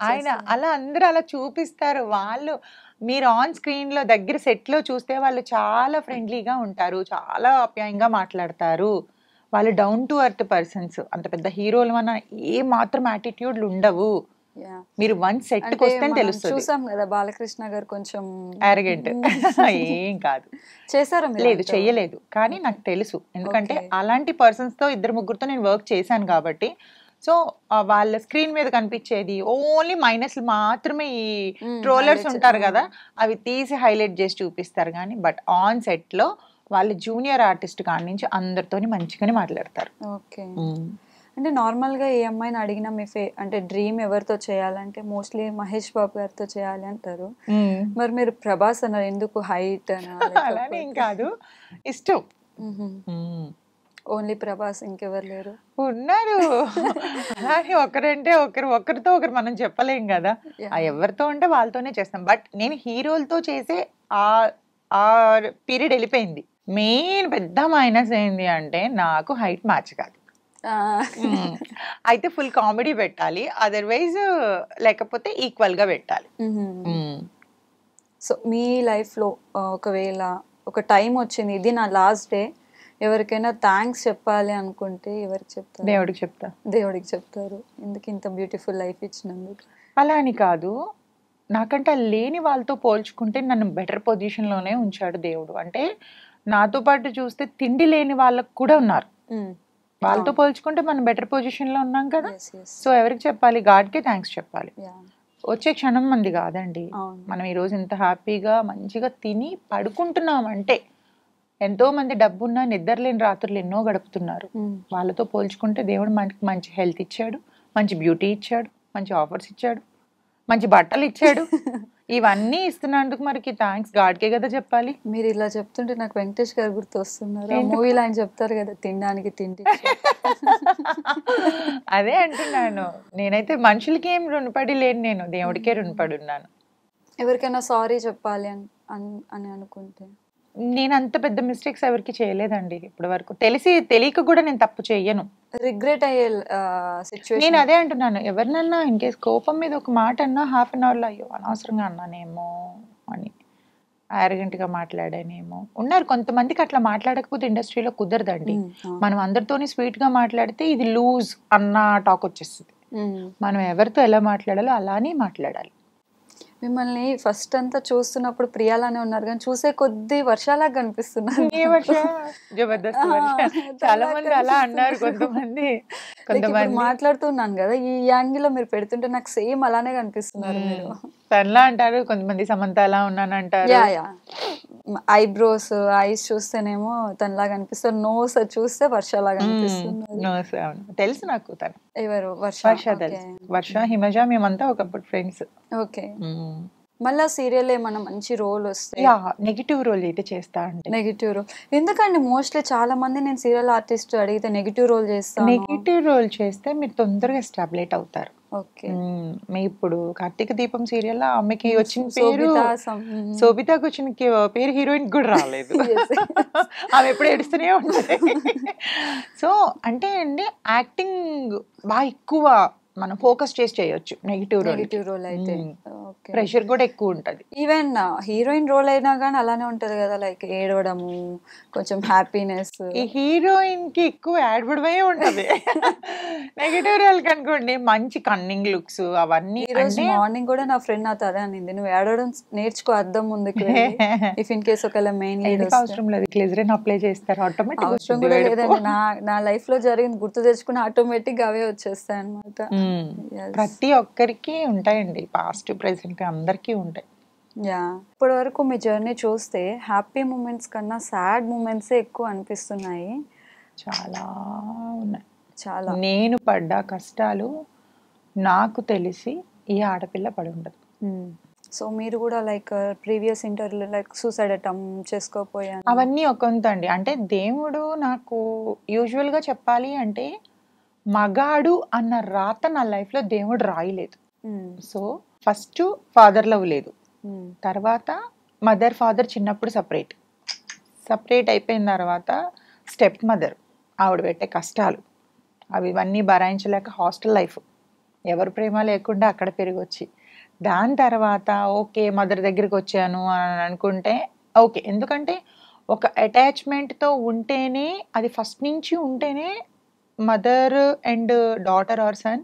ఆయన అలా అందరూ అలా చూపిస్తారు. వాళ్ళు మీరు ఆన్ స్క్రీన్ లో దగ్గర సెట్ లో చూస్తే వాళ్ళు చాలా ఫ్రెండ్లీగా ఉంటారు, చాలా ఆప్యాయంగా మాట్లాడతారు. వాళ్ళు డౌన్ టు ఎర్త్ పర్సన్స్. అంత పెద్ద హీరోలు మన ఏ మాత్రం యాటిట్యూడ్లు ఉండవు. Yeah. మీరు వన్ సెట్ అంటే వస్తే మనం తెలుస్తుంది చూసాం కదా బాలకృష్ణ గారు కొంచెం అరగెంట్ ఏం కాదు. చేశారా మీరు లేదు ఆయనతో? చెయ్యలేదు, కానీ నాకు తెలుసు ఎందుకంటే Okay. అలాంటి పర్సన్స్ తో ఇద్దరు ముగ్గురుతో నేను వర్క్ చేశాను కాబట్టి. సో వాళ్ళ స్క్రీన్ మీద కనిపించేది ఓన్లీ మైనస్లు మాత్రమే. ఈ ట్రోలర్స్ highlights. ఉంటారు కదా, అవి తీసి హైలైట్ చేసి చూపిస్తారు, కానీ బట్ ఆన్ సెట్ లో వాళ్ళు జూనియర్ ఆర్టిస్ట్ కాడి నుంచి అందరితోని మంచిగానే మాట్లాడతారు. ఓకే. అంటే నార్మల్గా ఏ అమ్మాయిని అడిగినా మీ అంటే డ్రీమ్ ఎవరితో చేయాలంటే మోస్ట్లీ మహేష్ బాబు గారితో చేయాలి అంటారు. మరి మీరు ప్రభాస్ అన్నారు, ఎందుకు హైట్ అలానే ఏం కాదు, ఇష్టం. ఓన్లీ ప్రభాస్, ఇంకెవరు లేరు? ఉన్నారు అలానే ఒకరంటే ఒకరితో ఒకరు మనం చెప్పలేం కదా. Yeah. ఆ ఎవరితో ఉంటే వాళ్ళతోనే చేస్తాం. బట్ నేను హీరోలతో చేసే ఆ ఆ పీరియడ్ వెళ్ళిపోయింది. మెయిన్ పెద్ద మైనస్ ఏంది అంటే నాకు హైట్ మ్యాచ్ కాదు. అయితే ఫుల్ కామెడీ పెట్టాలి, అదర్వైజ్ లేకపోతే ఈక్వల్ గా పెట్టాలి. సో మీ లైఫ్లో ఒకవేళ ఒక టైం వచ్చింది, ఇది నా లాస్ట్ డే, ఎవరికైనా థ్యాంక్స్ చెప్పాలి అనుకుంటే ఎవరికి చెప్తారు? దేవుడికి చెప్తా. దేవుడికి చెప్తారు. ఎందుకు ఇంత బ్యూటిఫుల్ లైఫ్ ఇచ్చినందుకు? అలా అని కాదు, నాకంటే లేని వాళ్ళతో పోల్చుకుంటే నన్ను బెటర్ పొజిషన్లోనే ఉంచాడు దేవుడు. అంటే నాతో పాటు చూస్తే తిండి లేని వాళ్ళకు కూడా ఉన్నారు. వాళ్ళతో పోల్చుకుంటే మనం బెటర్ పొజిషన్లో ఉన్నాం కదా. సో ఎవరికి చెప్పాలి? గాడ్కే థ్యాంక్స్ చెప్పాలి. వచ్చే క్షణం మంది కాదండి. మనం ఈరోజు ఇంత హ్యాపీగా మంచిగా తిని పడుకుంటున్నాం అంటే ఎంతో మంది డబ్బున్నా నిద్రలేని రాత్రులు ఎన్నో గడుపుతున్నారు. వాళ్ళతో పోల్చుకుంటే దేవుడు మనకి మంచి హెల్త్ ఇచ్చాడు, మంచి బ్యూటీ ఇచ్చాడు, మంచి ఆఫర్స్ ఇచ్చాడు, మంచి బట్టలు ఇచ్చాడు. ఇవన్నీ ఇస్తున్నందుకు మనకి థ్యాంక్స్ గాడ్కే కదా చెప్పాలి. మీరు ఇలా చెప్తుంటే నాకు వెంకటేష్ గారు గుర్తు వస్తున్నారు. ఆ మూవీలో ఆయన చెప్తారు కదా, తినడానికి తిండి. అదే అంటున్నాను, నేనైతే మనుషులకి ఏం రుణపడి లేను, నేను దేవుడికే రుణపడి ఉన్నాను. ఎవరికైనా సారీ చెప్పాలి అని అనుకుంటే? నేను అంత పెద్ద మిస్టేక్స్ ఎవరికి చేయలేదండి ఇప్పటి వరకు. తెలియక కూడా నేను తప్పు చెయ్యను. రిగ్రెట్ అయ్యే సిచ్యువేషన్? నేను అదే అంటున్నాను, ఎవరినన్నా ఇన్ కేస్ కోపం మీద ఒక మాట అన్నా హాఫ్ అన్ అవర్లో అయ్యో అనవసరంగా అన్నానేమో అని, ఆరగెంట్గా మాట్లాడానేమో. ఉన్నారు కొంతమందికి, అట్లా మాట్లాడకపోతే ఇండస్ట్రీలో కుదరదండి. మనం అందరితోని స్వీట్గా మాట్లాడితే ఇది లూజ్ అన్న టాక్ వచ్చేస్తుంది. మనం ఎవరితో ఎలా మాట్లాడాలో అలానే మాట్లాడాలి. మిమ్మల్ని ఫస్ట్ అంతా చూస్తున్నప్పుడు ప్రియాలానే ఉన్నారు, కానీ చూసే కొద్ది వర్షాలాగా కనిపిస్తున్నారు. జబర్దస్త్ చాలా మంది అలా అన్నారు. కొంతమంది మాట్లాడుతున్నాను కదా, ఈ యాంగిల్ లో మీరు పెడుతుంటే నాకు సేమ్ అలానే కనిపిస్తున్నారు మీరు. తనలా అంటారు, కొంతమంది సమంత అలా ఉన్నాను అంటారు. ఐబ్రోస్, ఐస్ చూస్తేనేమో తనలాగా అనిపిస్తారు, నోస్ చూస్తే వర్షలాగా అనిపిస్తున్నారు. తెలుసు నాకు తను ఎవరు? వర్ష తెలుసు. వర్ష, హిమజ, మేమంతా ఒకప్పుడు ఫ్రెండ్స్. ఓకే. మళ్ళా సీరియల్ ఏమన్నా మంచి రోల్ వస్తే? నెగిటివ్ రోల్ అయితే చేస్తా అంటే. నెగిటివ్ రోల్ ఎందుకండి? మోస్ట్లీ చాలా మంది నేను సీరియల్ ఆర్టిస్ట్ అడిగితే నెగిటివ్ రోల్ చేస్తాను. నెగిటివ్ రోల్ చేస్తే మీరు తొందరగా ఎస్టాబ్లిష్ అవుతారు. ఓకే. మీ ఇప్పుడు కార్తీక దీపం సీరియల్ ఆమెకి వచ్చిన పేరు శోభితకు వచ్చిన పేరు హీరోయిన్ కూడా రాలేదు. ఆమె ఎప్పుడు ఏడుస్తూనే ఉంటుంది. సో అంటే అండి, యాక్టింగ్ బాగా ఎక్కువ మనం ఫోకస్ చేసి చేయొచ్చు నెగిటివ్ రోల్ అయితే. ప్రెషర్ కూడా ఎక్కువ ఉంటది. ఈవెన్ హీరోయిన్ రోల్ అయినా కానీ అలానే ఉంటది కదా, లైక్ ఏడవడము, కొంచెం హ్యాపీనెస్. ఈ హీరోయిన్ కి ఎక్కువ ఏడవడమే ఉంటది. నెగిటివ్ రోల్ కనుకోండి మంచి కన్నింగ్ లుక్స్ అవన్నీ. మార్నింగ్ కూడా నా ఫ్రెండ్ నాతో అదే అనింది, నువ్వు ఏడవడం నేర్చుకో అద్దం ముందుకు. ఇఫ్ ఇన్ కేస్ ఒకవేళ మెయిన్ లీడ్ అవసరం లేదు, గ్లిజరిన్ అప్లై చేస్తారు ఆటోమేటిక్. అవసరం కూడా లేదండి, నా లైఫ్ లో జరిగింది గుర్తు తెచ్చుకుని ఆటోమేటిక్ అవే వచ్చేస్తాయి అన్నమాట. ప్రతి ఒక్కరికి ఉంటాయండి, పాస్ట్ ప్రెసెంట్ అందరికీ ఉంటాయి. ఇప్పటి వరకు మీ జర్నీ చూస్తే హ్యాపీ మూమెంట్స్ కన్నా సాడ్ మూమెంట్స్ ఎక్కువ అనిపిస్తున్నాయి. చాలా ఉన్నాయి. చాలా. నేను పడ్డ కష్టాలు నాకు తెలిసి ఈ ఆడపిల్ల పడి ఉండదు. సో మీరు కూడా లైక్ ప్రీవియస్ ఇంటర్వ్యూలో లైక్ సూసైడ్ అటెంప్ట్ చేసుకోపోయాను అవన్నీ ఒకంత అండి. అంటే దేవుడు నాకు యూజువల్గా చెప్పాలి అంటే మగాడు అన్న రాత నా లైఫ్లో దేవుడు రాయలేదు. సో ఫస్ట్ ఫాదర్ లవ్ లేదు, తర్వాత మదర్ ఫాదర్ చిన్నప్పుడు సపరేట్ అయిపోయిన తర్వాత స్టెప్ మదర్, ఆవిడ పెట్టే కష్టాలు అవి ఇవన్నీ భరాయించలేక హాస్టల్ లైఫ్, ఎవరు ప్రేమ లేకుండా అక్కడ పెరిగొచ్చి, దాని తర్వాత ఓకే మదర్ దగ్గరికి వచ్చాను అని అనుకుంటే ఓకే, ఎందుకంటే ఒక అటాచ్మెంట్తో ఉంటేనే, అది ఫస్ట్ నుంచి ఉంటేనే mother and daughter or son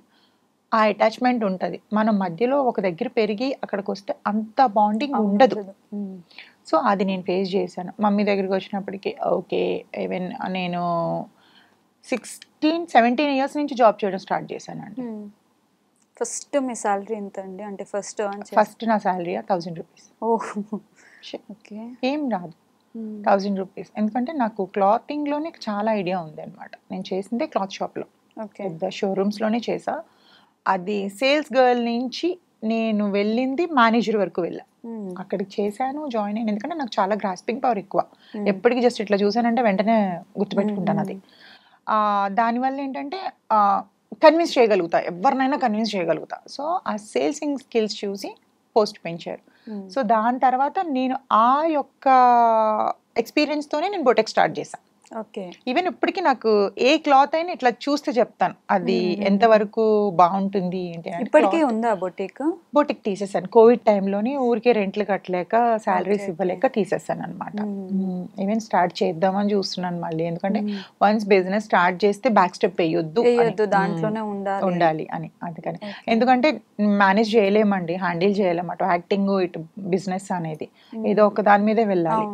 ఆ అటాచ్మెంట్ ఉంటది. మనం మధ్యలో ఒక దగ్గర పెరిగి అక్కడికి వస్తే అంత బాండింగ్ ఉండదు. సో అది నేను ఫేస్ చేశాను. మమ్మీ దగ్గరికి వచ్చినప్పటికి ఓకే, ఈవెన్ నేను 17 ఇయర్స్ నుంచి జాబ్ చేయడం స్టార్ట్ చేశానండి. ఫస్ట్ మీ శాలరీ ఎంత అండి? అంటే ఫస్ట్ నా శాలరీ 1000 రూపీస్. ఓకే. ఏం రాదు, 1000 రూపీస్. ఎందుకంటే నాకు క్లాతింగ్లోనే చాలా ఐడియా ఉంది అనమాట. నేను చేసిందే క్లాత్ షాప్లో, పెద్ద షోరూమ్స్లోనే చేసా. అది సేల్స్ గర్ల్ నుంచి నేను వెళ్ళింది మేనేజర్ వరకు వెళ్ళా. అక్కడికి చేశాను, జాయిన్ అయ్యాను. ఎందుకంటే నాకు చాలా గ్రాస్పింగ్ పవర్ ఎక్కువ. ఎప్పటికీ జస్ట్ ఇట్లా చూసానంటే వెంటనే గుర్తుపెట్టుకుంటాను అది. దానివల్ల ఏంటంటే కన్విన్స్ చేయగలుగుతా, ఎవరినైనా కన్విన్స్ చేయగలుగుతా. సో ఆ సేల్సింగ్ స్కిల్స్ చూసి పోస్ట్ పెంచారు. సో దాని తర్వాత నేను ఆ యొక్క ఎక్స్పీరియన్స్తోనే నేను బొటెక్ స్టార్ట్ చేశాను. ఓకే. ఈవెన్ ఇప్పటికీ నాకు ఏ క్లాత్ అయినా ఇట్లా చూస్తే చెప్తాను అది ఎంతవరకు బాగుంటుంది ఏంటి. ఇప్పటికీ ఉందా బొటిక్? బొటిక్ తీసేసాను కోవిడ్ టైంలోని. ఊరికే రెంట్లు కట్టలేక, శాలరీస్ ఇవ్వలేక తీసేసాను అనమాట. ఈవెన్ స్టార్ట్ చేద్దామని చూస్తున్నాను మళ్ళీ. ఎందుకంటే వన్స్ బిజినెస్ స్టార్ట్ చేస్తే బ్యాక్ స్టెప్ వేయొద్దు, దాంట్లోనే ఉండాలి అని. అందుకని ఎందుకంటే మేనేజ్ చేయలేమండి, హ్యాండిల్ చేయలేము అటు యాక్టింగ్ ఇటు బిజినెస్ అనేది. ఏదో ఒక దాని మీదే వెళ్ళాలి.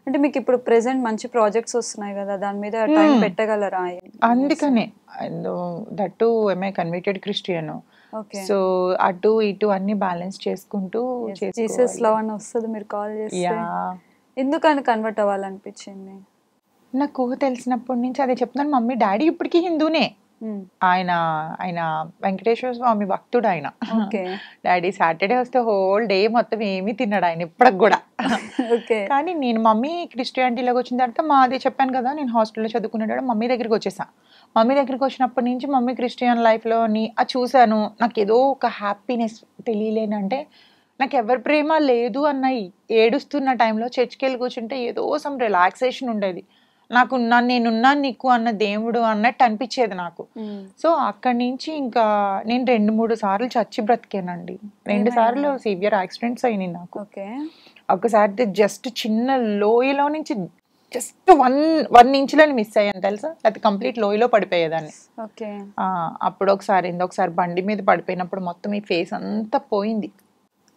అంటే మీకు ఇప్పుడు ప్రెసెంట్ మంచి ప్రాజెక్ట్స్ వస్తున్నాయి కదా, దాని మీద టైం పెట్టగలరా? అందుకనే that MI converted Christian. So అటు ఇటు అన్ని బ్యాలెన్స్ చేసుకుంటూ జీసస్ లవ్ అని వస్తుంది మీరు కాల్ చేస్తే. ఎందుకని కన్వర్ట్ అవ్వాలనిపించింది? నాకు తెలిసినప్పటి నుంచి అదే చెప్తున్నాను. మమ్మీ డాడీ ఇప్పటికీ హిందూనే. ఆయన వెంకటేశ్వర స్వామి భక్తుడు ఆయన. డాడీ సాటర్డే వస్తే హోల్ డే మొత్తం ఏమీ తిన్నాడు ఆయన ఇప్పటికి కూడా. కానీ నేను మమ్మీ క్రిస్టియానిటీలోకి వచ్చిన తర్వాత మాది చెప్పాను కదా, నేను హాస్టల్లో చదువుకునేటప్పుడు మమ్మీ దగ్గరికి వచ్చేసా. మమ్మీ దగ్గరికి వచ్చినప్పటి నుంచి మమ్మీ క్రిస్టియన్ లైఫ్లోని అది చూశాను. నాకు ఏదో ఒక హ్యాపీనెస్ తెలియలేనంటే, నాకు ఎవరి ప్రేమ లేదు అన్న ఏడుస్తున్న టైంలో చర్చ్కి వెళ్ళి కూర్చుంటే ఏదో సమ్ రిలాక్సేషన్ ఉండేది నాకు. నేనున్నాను నీకు అన్న దేవుడు అన్నట్టు అనిపించేది నాకు. సో అక్కడి నుంచి ఇంకా నేను 2-3 సార్లు చచ్చి బ్రతికానండి. 2 సార్లు సివియర్ యాక్సిడెంట్స్ అయినాయి నాకు. ఒకసారి జస్ట్ చిన్న లోయలో నుంచి జస్ట్ 1 ఇంచ్లో మిస్ అయ్యాను తెలుసా. అది కంప్లీట్ లోయలో పడిపోయేదాన్ని. అప్పుడు ఒకసారి బండి మీద పడిపోయినప్పుడు మొత్తం ఈ ఫేస్ అంతా పోయింది.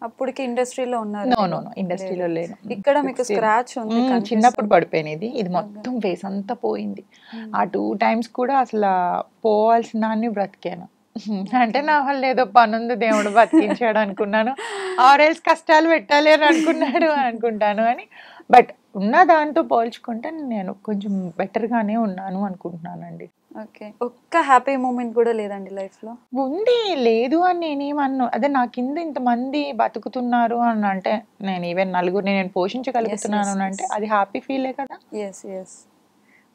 అప్పటికి ఇండస్ట్రీలో ఉన్నారు? నో ఇండస్ట్రీలో లేను. ఇక్కడ మీకు స్క్రాచ్ ఉంది, చిన్నప్పుడు పడిపోయినది. ఇది మొత్తం ఫేస్ అంతా పోయింది. ఆ 2 times కూడా అసలు పోవాల్సిన దాన్ని బ్రతికాను. అంటే నా వల్ల ఏదో పని ఉంది, దేవుడు బతికించాడు అనుకున్నాను. ఆర్ఎల్స్ కష్టాలు పెట్టాలి అని అనుకుంటాను అని. బట్ ఉన్న దాంతో పోల్చుకుంటే నేను కొంచెం బెటర్గానే ఉన్నాను అనుకుంటున్నానండి. ఓకే. ఒక్క హ్యాపీ మూమెంట్ కూడా లేదండి లైఫ్లో? ఉంది, లేదు అని నేనేమన్నా. అదే నా కింద ఇంతమంది బతుకుతున్నారు అని అంటే, నేను ఈవెన్ నలుగురిని నేను పోషించగలుగుతున్నాను అంటే అది హ్యాపీ ఫీలే కదా.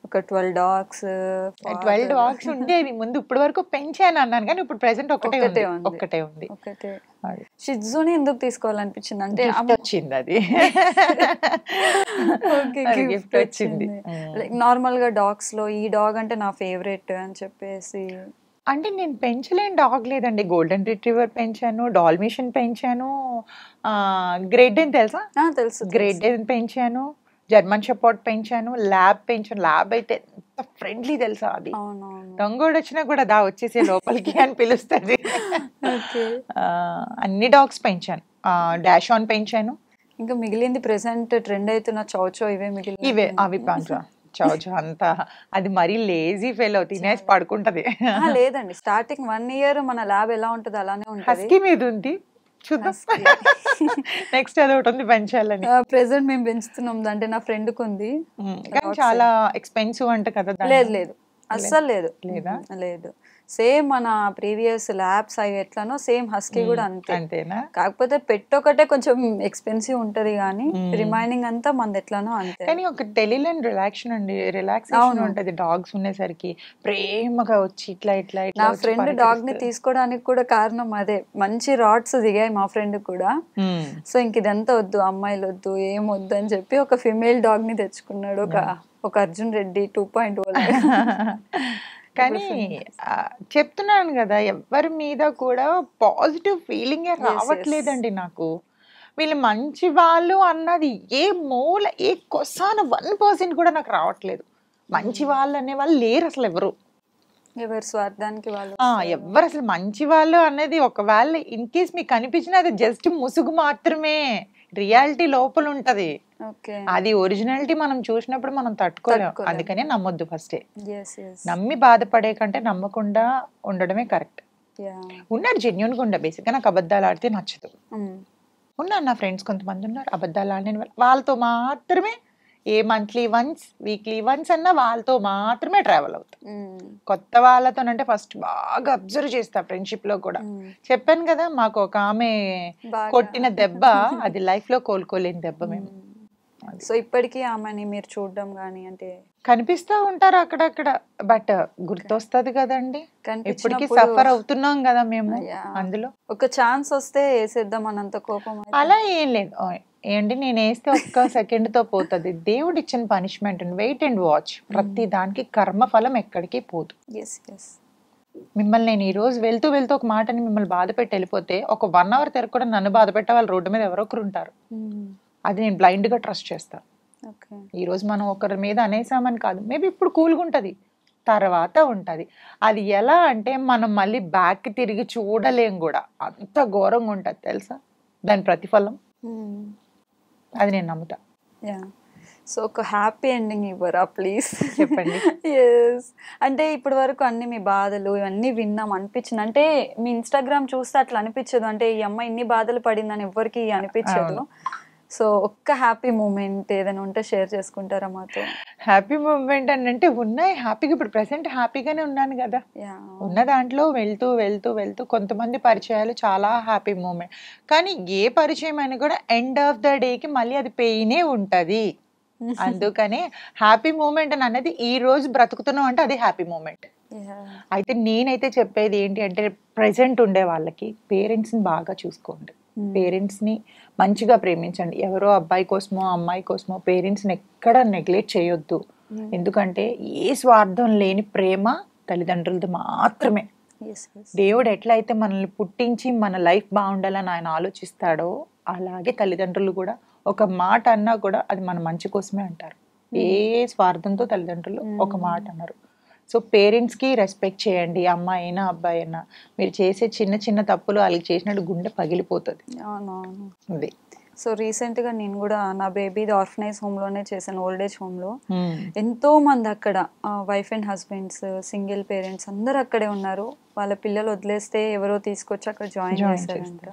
ఒక 12 dogs 12 dogs ఉండేవి ముందు. ఇప్పటి వరకు పెంచాను అన్నాను కానీ ఇప్పుడు ప్రెసెంట్ ఒక్కటే ఉంది. షిట్జూని ఎందుకు తీసుకోవాలనిపించింది అంటే వచ్చింది, అది గిఫ్ట్ వచ్చింది. నార్మల్ గా డాగ్స్ లో ఈ డాగ్ అంటే నా ఫేవరెట్ అని చెప్పేసి. అంటే నేను పెంచలేని డాగ్ లేదండి. గోల్డెన్ రిట్రీవర్ పెంచాను, డాల్మేషన్ పెంచాను, గ్రేట్ డేన్ తెలుసు, గ్రేట్ డేన్ పెంచాను, జర్మన్ షెపర్డ్ పెంచాను, ల్యాబ్ పెంచాను. ల్యాబ్ అయితే ఎంత ఫ్రెండ్లీ తెలుసా, అది దొంగోడు వచ్చినా కూడా దా వచ్చేసే లోపలికి అని పిలుస్తుంది. అన్ని డాగ్స్ పెంచాను. డాష్ ఆన్ పెంచాను. ఇంకా మిగిలింది ప్రెసెంట్ ట్రెండ్ అవుతున్న చౌచో ఇవే అవి పాంచా చౌచో అంతా అది మరీ లేజీ ఫెలో తినేసి పడుకుంటది. లేదండి, స్టార్టింగ్ 1 year మన ల్యాబ్ ఎలా ఉంటది అలానే ఉంటుంది. హస్కీ మీద ఉంది చూద్దాం, నెక్స్ట్ అది ఒకటి ఉంది పెంచాలని. ప్రెసెంట్ మేము పెంచుతున్నాం. అంటే నా ఫ్రెండ్ కు ఉంది, చాలా ఎక్స్పెన్సివ్ అంట కదా. లేదు అస్సలు లేదు. సేమ్ మన ప్రీవియస్ ల్యాబ్స్ అవి ఎట్లానో సేమ్ హస్కీ కూడా అంతేనా. కాకపోతే పెట్టొకటే కొంచెం ఎక్స్పెన్సివ్ ఉంటది కానీ రిమైనింగ్ అంతా మనది ఎట్లానో అంతే. కానీ ఒక తెలియలేని రిలాక్సేషన్ ఉంటది డాగ్స్ ఉండేసరికి. ప్రేమగా వచ్చి ఇట్లా నా ఫ్రెండ్ డాగ్ ని తీసుకోవడానికి కూడా కారణం అదే. మంచి రాడ్స్ దిగాయి మా ఫ్రెండ్ కూడా. సో ఇంక ఇదంతా వద్దు, అమ్మాయిలు వద్దు, ఏం వద్దు అని చెప్పి ఒక ఫిమేల్ డాగ్ ని తెచ్చుకున్నాడు. ఒక అర్జున్ రెడ్డి 2.0. కానీ చెప్తున్నాను కదా, ఎవరి మీద కూడా పాజిటివ్ ఫీలింగే రావట్లేదండి నాకు. వీళ్ళు మంచి వాళ్ళు అన్నది ఏ మూల ఏ కొసాన 1% కూడా నాకు రావట్లేదు. మంచి వాళ్ళు అనే వాళ్ళు లేరు అసలు ఎవరు. ఎవరి స్వార్థానికి వాళ్ళు ఎవ్వరు అసలు మంచి వాళ్ళు అనేది ఒకవేళ ఇన్ కేస్ మీకు కనిపించిన అది జస్ట్ ముసుగు మాత్రమే, రియాలిటీ లోపల ఉంటది. అది ఒరిజినాలిటీ మనం చూసినప్పుడు మనం తట్టుకోలేం. అందుకనే నమ్మొద్దు ఫస్టే. నమ్మి బాధపడే కంటే నమ్మకుండా ఉండడమే కరెక్ట్. ఉన్నారు జెన్యున్ గా ఉండే. బేసిక్ గా నాకు అబద్ధాలు ఆడితే నచ్చదు. ఉన్నారు నా ఫ్రెండ్స్ కొంతమంది ఉన్నారు అబద్ధాలు ఆడిన వాళ్ళతో మాత్రమే ఏ మంత్లీ వన్స్ వీక్లీ వన్స్ అన్నా వాళ్ళతో మాత్రమే ట్రావెల్ అవుతాం. కొత్త వాళ్ళతోనంటే ఫస్ట్ బాగా అబ్జర్వ్ చేస్తా. ఫ్రెండ్షిప్ లో కూడా చెప్పాను కదా, మాకు ఒక ఆమె కొట్టిన దెబ్బ అది లైఫ్ లో కోలుకోలేని దెబ్బ. మేము సో ఇప్పటికీ ఆమెని మీరు చూడడం గానీ అంటే కనిపిస్తూ ఉంటారు అక్కడక్కడ, బట్ గుర్తొస్తుంది కదండి. ఇప్పటికీ సఫర్ అవుతున్నాం కదా మేము. అందులో ఒక ఛాన్స్ వస్తే వేసేద్దాం అన్నంత కోపం అలా ఏం లేదు. ఏంటి నేను వేస్తే ఒక్క సెకండ్ తో పోతుంది. దేవుడు ఇచ్చిన పనిష్మెంట్, వెయిట్ అండ్ వాచ్. ప్రతి దానికి కర్మఫలం ఎక్కడికి పోదు. మిమ్మల్ని నేను ఈ రోజు వెళ్తూ వెళ్తూ ఒక మాటని మిమ్మల్ని బాధ పెట్టి వెళ్ళిపోతే ఒక 1 hour తిరగ కూడా నన్ను బాధ పెట్టే వాళ్ళు రోడ్డు మీద ఎవరో ఒకరు ఉంటారు. అది నేను బ్లైండ్ గా ట్రస్ట్ చేస్తాను. ఈ రోజు మనం ఒకరి మీద అనేసామని కాదు, మేబీ ఇప్పుడు కూల్గా ఉంటది, తర్వాత ఉంటది. అది ఎలా అంటే మనం మళ్ళీ బ్యాక్ తిరిగి చూడలేం కూడా, అంత ఘోరంగా ఉంటది తెలుసా దాని ప్రతిఫలం. అది నేను నమ్ముతా. సో ఒక హ్యాపీ ఎండింగ్ ఇవ్వరా ప్లీజ్? చెప్పండి. అంటే ఇప్పటి వరకు అన్ని మీ బాధలు ఇవన్నీ విన్నాం, అనిపించింది అంటే మీ ఇన్స్టాగ్రామ్ చూస్తే అట్లా అనిపించదు, అంటే ఈ అమ్మాయి ఇన్ని బాధలు పడిందని ఎవరికి అనిపించదు. సో ఒక్క హ్యాపీ మూమెంట్ ఏదైనా ఉంటే షేర్ చేసుకుంటారా మాతో? హ్యాపీ మూమెంట్ అని అంటే ఉన్నాయి. హ్యాపీగా ఇప్పుడు ప్రెసెంట్ హ్యాపీగానే ఉన్నాను కదా. ఉన్న దాంట్లో వెళ్తూ వెళ్తూ వెళ్తూ కొంతమంది పరిచయాలు చాలా హ్యాపీ మూమెంట్. కానీ ఏ పరిచయం అయినా కూడా ఎండ్ ఆఫ్ ద డేకి మళ్ళీ అది పెయినే ఉంటది. అందుకనే హ్యాపీ మూమెంట్ అని అనేది ఈ రోజు బ్రతుకుతున్నాం అంటే అది హ్యాపీ మూమెంట్. అయితే నేనైతే చెప్పేది ఏంటి అంటే ప్రెసెంట్ ఉండే వాళ్ళకి పేరెంట్స్ని బాగా చూసుకోండి. పేరెంట్స్ని మంచిగా ప్రేమించండి. ఎవరో అబ్బాయి కోసమో అమ్మాయి కోసమో పేరెంట్స్ని ఎక్కడ నెగ్లెక్ట్ చేయొద్దు. ఎందుకంటే ఏ స్వార్థం లేని ప్రేమ తల్లిదండ్రులది మాత్రమే. దేవుడు ఎట్లయితే మనల్ని పుట్టించి మన లైఫ్ బాగుండాలని ఆయన ఆలోచిస్తాడో అలాగే తల్లిదండ్రులు కూడా ఒక మాట అన్నా కూడా అది మన మంచి కోసమే అంటారు. ఏ స్వార్థంతో తల్లిదండ్రులు ఒక మాట అన్నారు. సో పేరెంట్స్కి రెస్పెక్ట్ చేయండి. అమ్మాయి అయినా అబ్బాయి అయినా మీరు చేసే చిన్న చిన్న తప్పులు వాళ్ళకి చేసినట్టు గుండె పగిలిపోతుంది. అది. సో రీసెంట్గా నేను కూడా నా బేబీది ఆర్ఫనైజ్ హోమ్లోనే చేశాను, ఓల్డ్ ఏజ్ హోమ్లో. ఎంతో మంది అక్కడ wife and husbands, single parents అందరు అక్కడే ఉన్నారు. వాళ్ళ పిల్లలు వదిలేస్తే ఎవరో తీసుకొచ్చి అక్కడ జాయిన్ చేశారంట.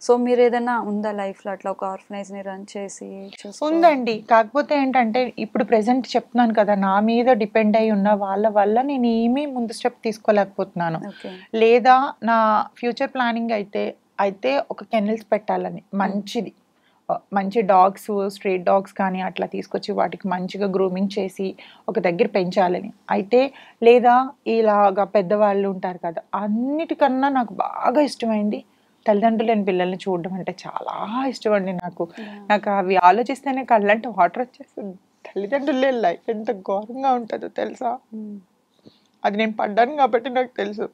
సో మీరు ఏదైనా ఉందా లైఫ్లో అట్లా ఒక ఆర్ఫనైజ్ని రన్ చేసి? ఉందండి. కాకపోతే ఏంటంటే ఇప్పుడు ప్రెసెంట్ చెప్తున్నాను కదా, నా మీద డిపెండ్ అయి ఉన్న వాళ్ళ వల్ల నేను ఏమీ ముందు స్టెప్ తీసుకోలేకపోతున్నాను. లేదా నా ఫ్యూచర్ ప్లానింగ్ అయితే ఒక కెనల్స్ పెట్టాలని, మంచి డాగ్స్, స్ట్రీట్ డాగ్స్ కానీ అట్లా తీసుకొచ్చి వాటికి మంచిగా గ్రూమింగ్ చేసి ఒక దగ్గర పెంచాలని అయితే, లేదా ఇలాగా పెద్దవాళ్ళు ఉంటారు కదా, అన్నిటికన్నా నాకు బాగా ఇష్టమైంది తల్లిదండ్రులు లేని పిల్లల్ని చూడడం అంటే చాలా ఇష్టం అండి. నాకు అవి ఆలోచిస్తేనే కళ్ళంటే వాటర్ వచ్చేస్తుంది. తల్లిదండ్రులు లేని లైఫ్ ఎంత ఘోరంగా ఉంటుందో తెలుసా. అది నేను పడ్డాను కాబట్టి నాకు తెలుసు.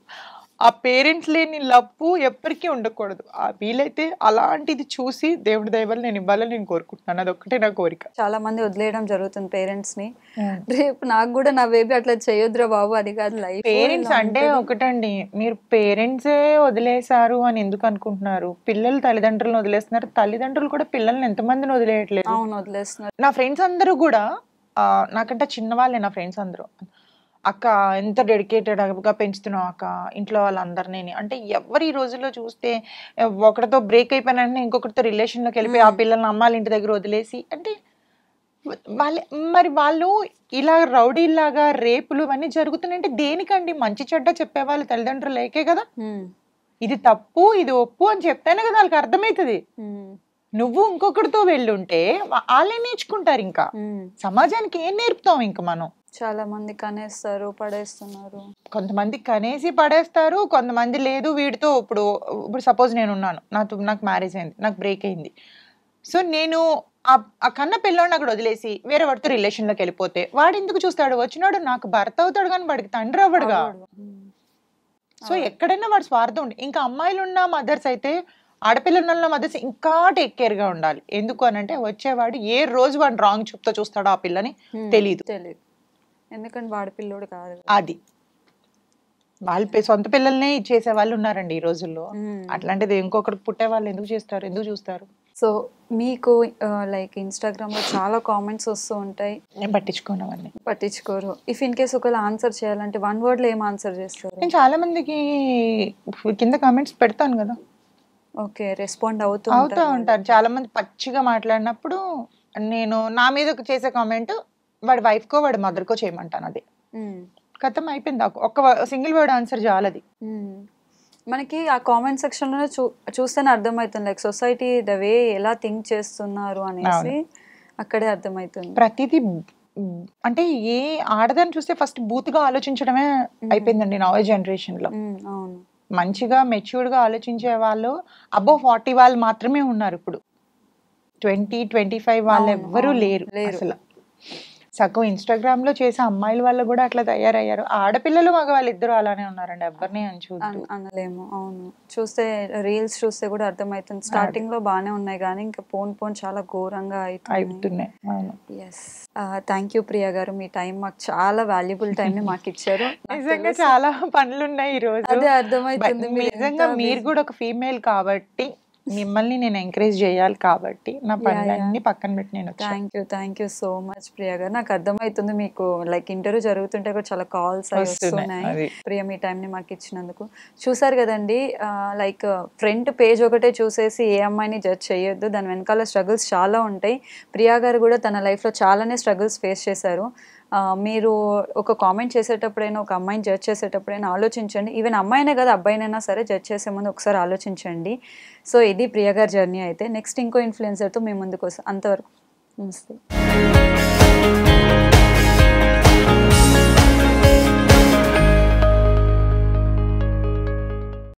ఆ పేరెంట్స్ లేని లవ్ ఎప్పటికీ ఉండకూడదు. వీలైతే అలాంటిది చూసి దేవుడి దయవల్ల నేను ఇవ్వాలని నేను కోరుకుంటున్నాను. అదొక్కటే నా కోరిక. చాలా మంది వదిలేయడం జరుగుతుంది పేరెంట్స్ ని. రేపు నాకు కూడా నా బేబీ అట్లా చేయొద్దురా బాబు, అది కాదు లైఫ్. పేరెంట్స్ అంటే ఒకటండి, మీరు పేరెంట్సే వదిలేశారు అని ఎందుకు అనుకుంటున్నారు? పిల్లలు తల్లిదండ్రులను వదిలేస్తున్నారు, తల్లిదండ్రులు కూడా పిల్లల్ని ఎంతమందిని వదిలేయట్లేదు. అవును, వదిలేస్తున్నారు. నా ఫ్రెండ్స్ అందరూ కూడా నాకంటే చిన్నవాళ్ళే. నా ఫ్రెండ్స్ అందరూ అక్క ఎంత డెడికేటెడ్గా పెంచుతున్నావు అక్క ఇంట్లో వాళ్ళందరినీ అంటే, ఎవరు ఈ రోజుల్లో చూస్తే ఒకరితో బ్రేక్ అయిపోయినా ఇంకొకరితో రిలేషన్లోకి వెళ్ళిపోయి ఆ పిల్లల్ని అమ్మాళ్ళ ఇంటి దగ్గర వదిలేసి అంటే వాళ్ళు ఇలా రౌడీలాగా రేపులు ఇవన్నీ జరుగుతున్నాయంటే దేనికండి? మంచి చెడ్డ చెప్పేవాళ్ళు తల్లిదండ్రులు లేకే కదా. ఇది తప్పు ఇది ఒప్పు అని చెప్తేనే కదా వాళ్ళకి అర్థమవుతుంది. నువ్వు ఇంకొకరితో వెళ్ళుంటే వాళ్ళే నేర్చుకుంటారు. ఇంకా సమాజానికి ఏం నేర్పుతాం ఇంకా మనం? చాలా మంది కనేస్తారు, పడేస్తున్నారు. కొంతమంది కనేసి పడేస్తారు, కొంతమంది లేదు వీడితో. ఇప్పుడు సపోజ్ నేను ఉన్నాను, నాకు మ్యారేజ్ అయింది, నాకు బ్రేక్ అయింది. సో నేను ఆ కన్న పిల్లోడిని అక్కడ వదిలేసి వేరే వాడితో రిలేషన్లోకి వెళ్ళిపోతే వాడు ఎందుకు చూస్తాడు? వచ్చినాడు నాకు భర్త అవుతాడు కానీ వాడికి తండ్రి అవ్వడుగా. సో ఎక్కడైనా వాడు స్వార్థం ఉండి. ఇంకా అమ్మాయిలు ఉన్న మదర్స్ అయితే, ఆడపిల్లలు ఉన్న మదర్స్ ఇంకా టేక్ కేర్గా ఉండాలి. ఎందుకు అని అంటే వచ్చేవాడు ఏ రోజు వాడు రాంగ్ చూపుతో చూస్తాడో ఆ పిల్లని తెలియదు. ఎందుకంటే వాడి పిల్లోడు కాదు. అది వాళ్ళ సొంత పిల్లల్నే ఇచ్చేసే వాళ్ళు ఉన్నారండి ఈ రోజుల్లో. అట్లాంటిది ఇంకొకరికి పుట్టే వాళ్ళు ఎందుకు చేస్తారు, ఎందుకు చూస్తారు? సో మీకు లైక్ ఇన్స్టాగ్రామ్లో చాలా కామెంట్స్ వస్తూ ఉంటాయి, నేను పట్టించుకోను అవన్నీ. పట్టించుకోరు. ఇఫ్ ఇన్ కేస్ ఒకవేళ ఆన్సర్ చేయాలంటే 1 wordలో ఏం ఆన్సర్ చేస్తారు? నేను చాలా మందికి కింద కామెంట్స్ పెడతాను కదా, ఓకే, రెస్పాండ్ అవుతూ ఉంటారు. చాలా మంది పచ్చిగా మాట్లాడినప్పుడు నేను నా మీద చేసే కామెంట్ వాడి వైఫ్కో వాడి మదర్కో చేయమంటాను. అది కథం అయిపోయింది. ఒక్క సింగిల్ వర్డ్ ఆన్సర్ చాలది. మనకి ఆ కామెంట్ సెక్షన్లోనే చూస్తేనే అర్థమవుతుంది లైక్ సొసైటీ ద వే ఎలా థింక్ చేస్తున్నారు అనేసి అక్కడే అర్థమవుతుంది. ప్రతిదీ అంటే ఏ ఆడదాన్ని చూస్తే ఫస్ట్ బూత్గా ఆలోచించడమే అయిపోయిందండి నవ జనరేషన్లో. అవును, మంచిగా మెచ్యూర్డ్గా ఆలోచించే వాళ్ళు అబోవ్ 40 వాళ్ళు మాత్రమే ఉన్నారు. ఇప్పుడు 20-25 వాళ్ళు ఎవ్వరూ లేరు అసలు. సగం ఇన్స్టాగ్రామ్ లో చేసే అమ్మాయిల వల్ల కూడా అట్లా తయారయ్యారు. ఆడపిల్లలు మగవాళ్ళు ఇద్దరు అలానే ఉన్నారండి, ఎవరిని అనలేము. అవును, చూస్తే రీల్స్ చూస్తే కూడా అర్థమవుతుంది. స్టార్టింగ్ లో బాగానే ఉన్నాయి కానీ ఇంకా పోన్ చాలా ఘోరంగా అవుతున్నాయి. ఎస్, థ్యాంక్ యూ ప్రియా గారు, మీ టైం మాకు చాలా వాల్యుబుల్ టైం ని మాకు ఇచ్చారు. నిజంగా చాలా పనులు ఉన్నాయి ఈ రోజు. అదే అర్థమవుతుంది. నిజంగా మీరు కూడా ఒక ఫీమేల్ కాబట్టి మిమ్మల్ని నేను ఎంకరేజ్ చేయాలి కాబట్టి నా పనులన్నీ పక్కన పెట్టి నేను thank you so much Priya గారు. నాకు అర్థమవుతుంది మీకు లైక్ ఇంటర్వ్యూ జరుగుతుంటే కూడా చాలా కాల్స్ వస్తున్నాయి. ప్రియా మీ టైం ని మాకు ఇచ్చినందుకు. చూసారు కదండి, లైక్ ఫ్రంట్ పేజ్ ఒకటే చూసేసి ఏ అమ్మాయిని జడ్జ్ చేయొద్దు, దాని వెనకాల స్ట్రగుల్స్ చాలా ఉంటాయి. ప్రియా గారు కూడా తన లైఫ్ లో చాలానే స్ట్రగుల్స్ ఫేస్ చేశారు. మీరు ఒక కామెంట్ చేసేటప్పుడైనా, ఒక అమ్మాయిని జడ్జ్ చేసేటప్పుడైనా ఆలోచించండి. ఈవెన్ అమ్మాయినే కదా అబ్బాయినైనా సరే జడ్జ్ చేసే ముందు ఒకసారి ఆలోచించండి. సో ఇది ప్రియా గారి జర్నీ. అయితే నెక్స్ట్ ఇంకో ఇన్ఫ్లుయెన్సర్తో మీ ముందుకు వస్తాం. అంతవరకు నమస్తే.